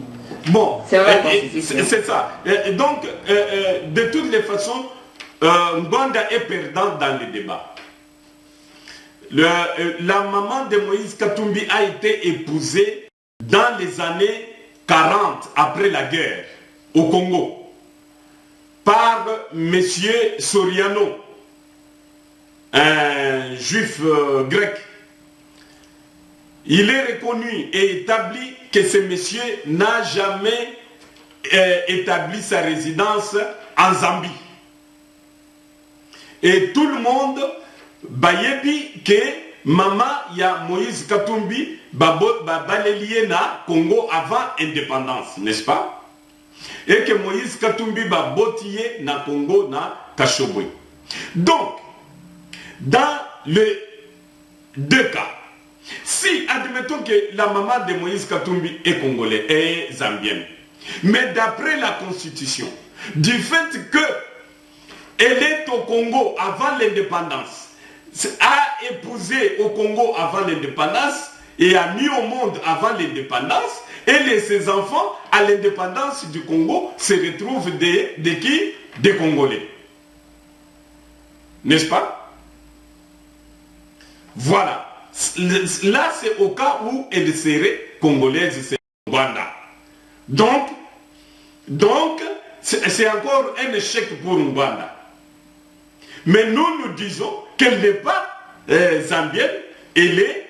S2: Bon, c'est ça. Donc, de toutes les façons, Ngwanda est perdante dans le débat. La maman de Moïse Katumbi a été épousée dans les années 40 après la guerre au Congo par Monsieur Soriano, un juif grec. Il est reconnu et établi que ce monsieur n'a jamais établi sa résidence en Zambie. Et tout le monde bayebi que maman ya Moïse Katumbi balelié na Congo avant indépendance, n'est-ce pas? Et que Moïse Katumbi botillé na Congo na Kashobwe. Donc, dans les deux cas, si admettons que la maman de Moïse Katumbi est congolais et zambienne, mais d'après la constitution, du fait que elle est au Congo avant l'indépendance, a épousé au Congo avant l'indépendance et a mis au monde avant l'indépendance, et ses enfants à l'indépendance du Congo se retrouvent de qui? Des Congolais. N'est-ce pas? Voilà. Là, c'est au cas où elle serait congolaise, c'est Rwanda. Donc, c'est encore un échec pour Rwanda. Mais nous disons qu'elle n'est pas zambienne, elle est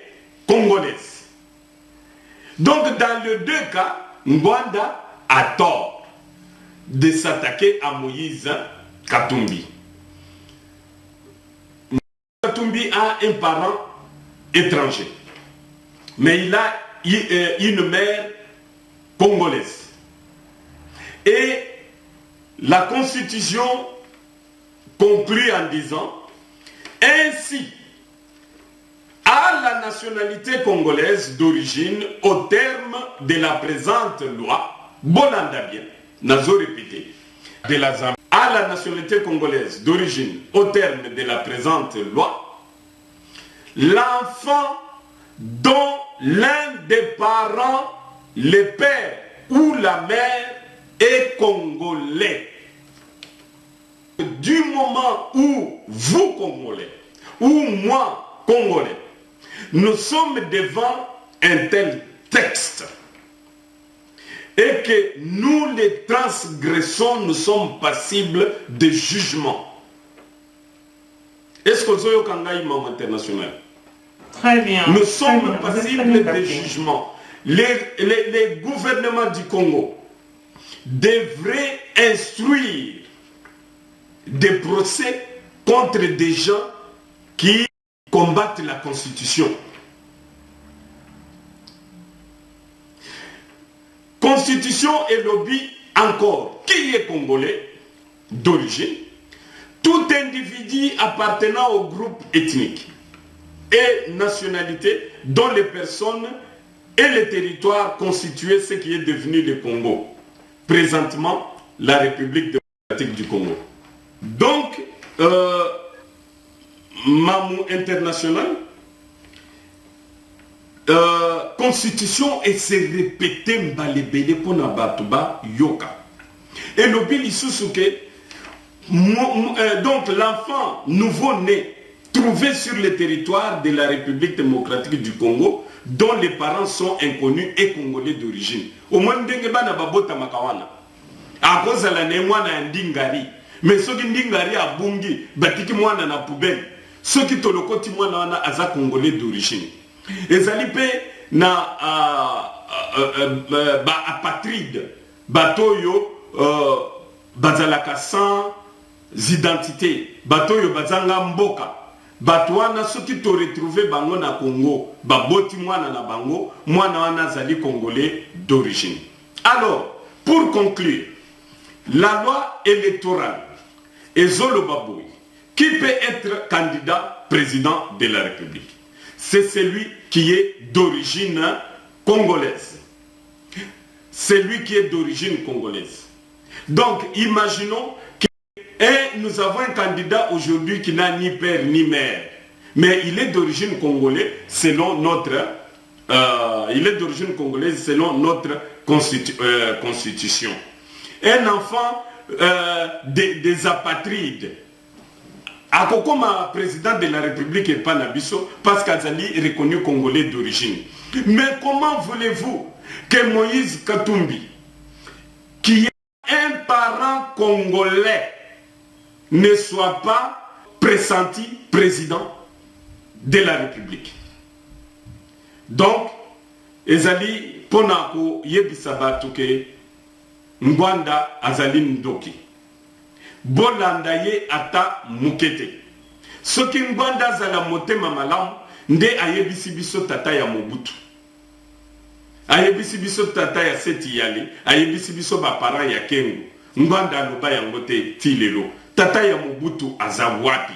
S2: congolaise. Donc, dans les deux cas, Rwanda a tort de s'attaquer à Moïse Katumbi. Katumbi a un parent étranger, mais il a une mère congolaise. Et la constitution conclut en disant ainsi à la nationalité congolaise d'origine au terme de la présente loi, Bolanda bien, nazo répété, de la Zambie, à la nationalité congolaise d'origine au terme de la présente loi, l'enfant dont l'un des parents, le père ou la mère, est congolais. Du moment où vous, Congolais, ou moi, Congolais, nous sommes devant un tel texte et que nous les transgressons, nous sommes passibles de jugement. Est-ce que vous avez un imam international?
S1: Très bien.
S2: Nous sommes passibles de jugement. Les gouvernements du Congo devraient instruire des procès contre des gens qui combattent la Constitution. Constitution et lobby encore. Qui est congolais d'origine? Tout individu appartenant au groupe ethnique et nationalité dont les personnes et les territoires constituaient ce qui est devenu le Congo. Présentement, la République démocratique du Congo. Donc, Mamou International, Constitution et se répéter mbalebele pour Nabatuba Yoka. Et le bil donc l'enfant nouveau-né trouvé sur le territoire de la République démocratique du Congo, dont les parents sont inconnus et congolais d'origine. Au moins, Dengebana Babota Makawana. À cause de la Némoana Ndingari. Mais ceux qui Ndingari a Bungi, Batiki Moana na poubelle. Ceux qui Tolokoti Moana Aza congolais d'origine. Et Zalipe na apatride. Batoyo Bazalaka sans identité. Batoyo Bazanga Mboka. Batouana ceux qui t'ont retrouvé bango na Congo, baboti mwana na bango, mwana wana zali congolais d'origine. Alors, pour conclure, la loi électorale et Zolo Baboui, qui peut être candidat président de la République? C'est celui qui est d'origine congolaise. Celui qui est d'origine congolaise. Donc, imaginons et nous avons un candidat aujourd'hui qui n'a ni père ni mère. Mais il est d'origine congolaise selon notre constitution. Un enfant des apatrides. Akokoma président de la République et Panabiso parce qu'Azali est reconnu congolais d'origine. Mais comment voulez-vous que Moïse Katumbi, qui est un parent congolais, ne soit pas pressenti président de la République? Donc, ezali ponako yebisabatuke Ngwanda azali ndoki. bolanda ye ata mukete. Soki ngwanda zala motema malamu nde ayebisi biso tata ya Mobutu. Ayebisi biso tata ya Seti Yale, ayebisi biso bapara ya Kengo. Ngwanda aloba yango te tilelo. Tata ya Mobutu azawapi.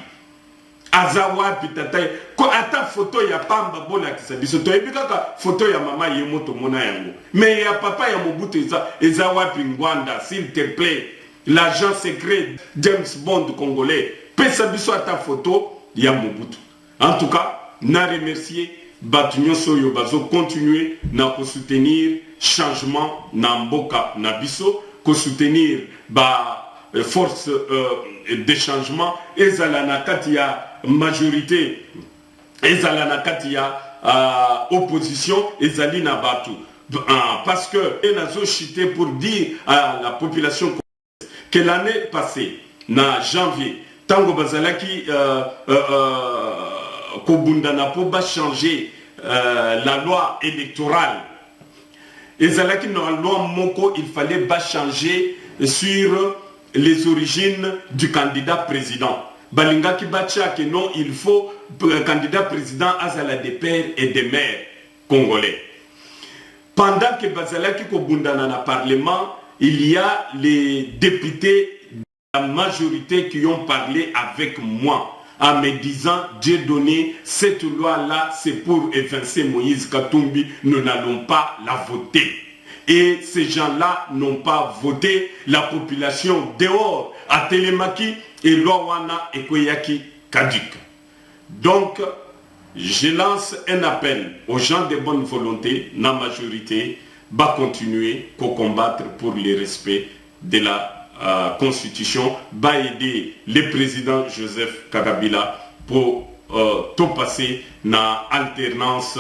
S2: Azawapi tata ya... Ko ata photo ya pamba bola kisa biso. Toyebi kaka photo ya mama ye moto mona yango. Mais ya papa ya Mobutu ezawapi ngwanda, s'il te plaît. L'agent secret James Bond congolais. Pesa biso ata photo ya Mobutu. En tout cas, na remercier Batunyo Soyo bazo continuer na soutenir changement na mboka na biso, ko soutenir ba force de changement ezala na kati ya majorité ezala na kati ya opposition ezali na batu parce que enazo chité pour dire à la population que l'année passée na janvier tango bazalaki Kobundana po ba changer la loi électorale. Ezalaki dans la loi Moko, il fallait ba changer sur les origines du candidat président. Balinga ki bacha que non, il faut candidat président azala des pères et des mères congolais. Pendant que bazalaki Kobundana na parlement, il y a les députés de la majorité qui ont parlé avec moi en me disant, Dieu donné, cette loi-là, c'est pour évincer Moïse Katumbi, nous n'allons pas la voter. Et ces gens-là n'ont pas voté, la population dehors, à Télémaki, et Loawana et Koyaki Kadik. Donc, je lance un appel aux gens de bonne volonté, la majorité, va continuer à combattre pour le respect de la constitution, va aider le président Joseph Kabila pour tout passer na alternance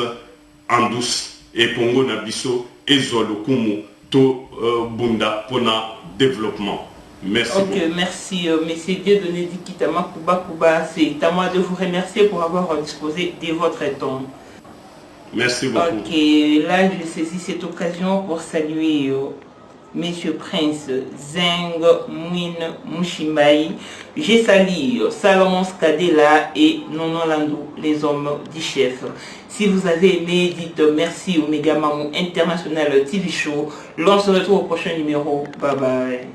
S2: en douce et Pongo Nabiso et Zolokumu to Bunda pour na développement. Merci.
S1: Ok, beaucoup. Merci, Monsieur Dieudonné Dikitama Kuba. C'est à moi de vous remercier pour avoir disposé de votre temps.
S2: Merci beaucoup.
S1: Ok, là je saisis cette occasion pour saluer Monsieur Prince Zeng Mouine Mouchimbaï. J'ai salué Salomon Skadela et Nono Landou, les hommes du chef. Si vous avez aimé, dites merci au Méga Mamou International TV Show. L'on se retrouve au prochain numéro. Bye bye.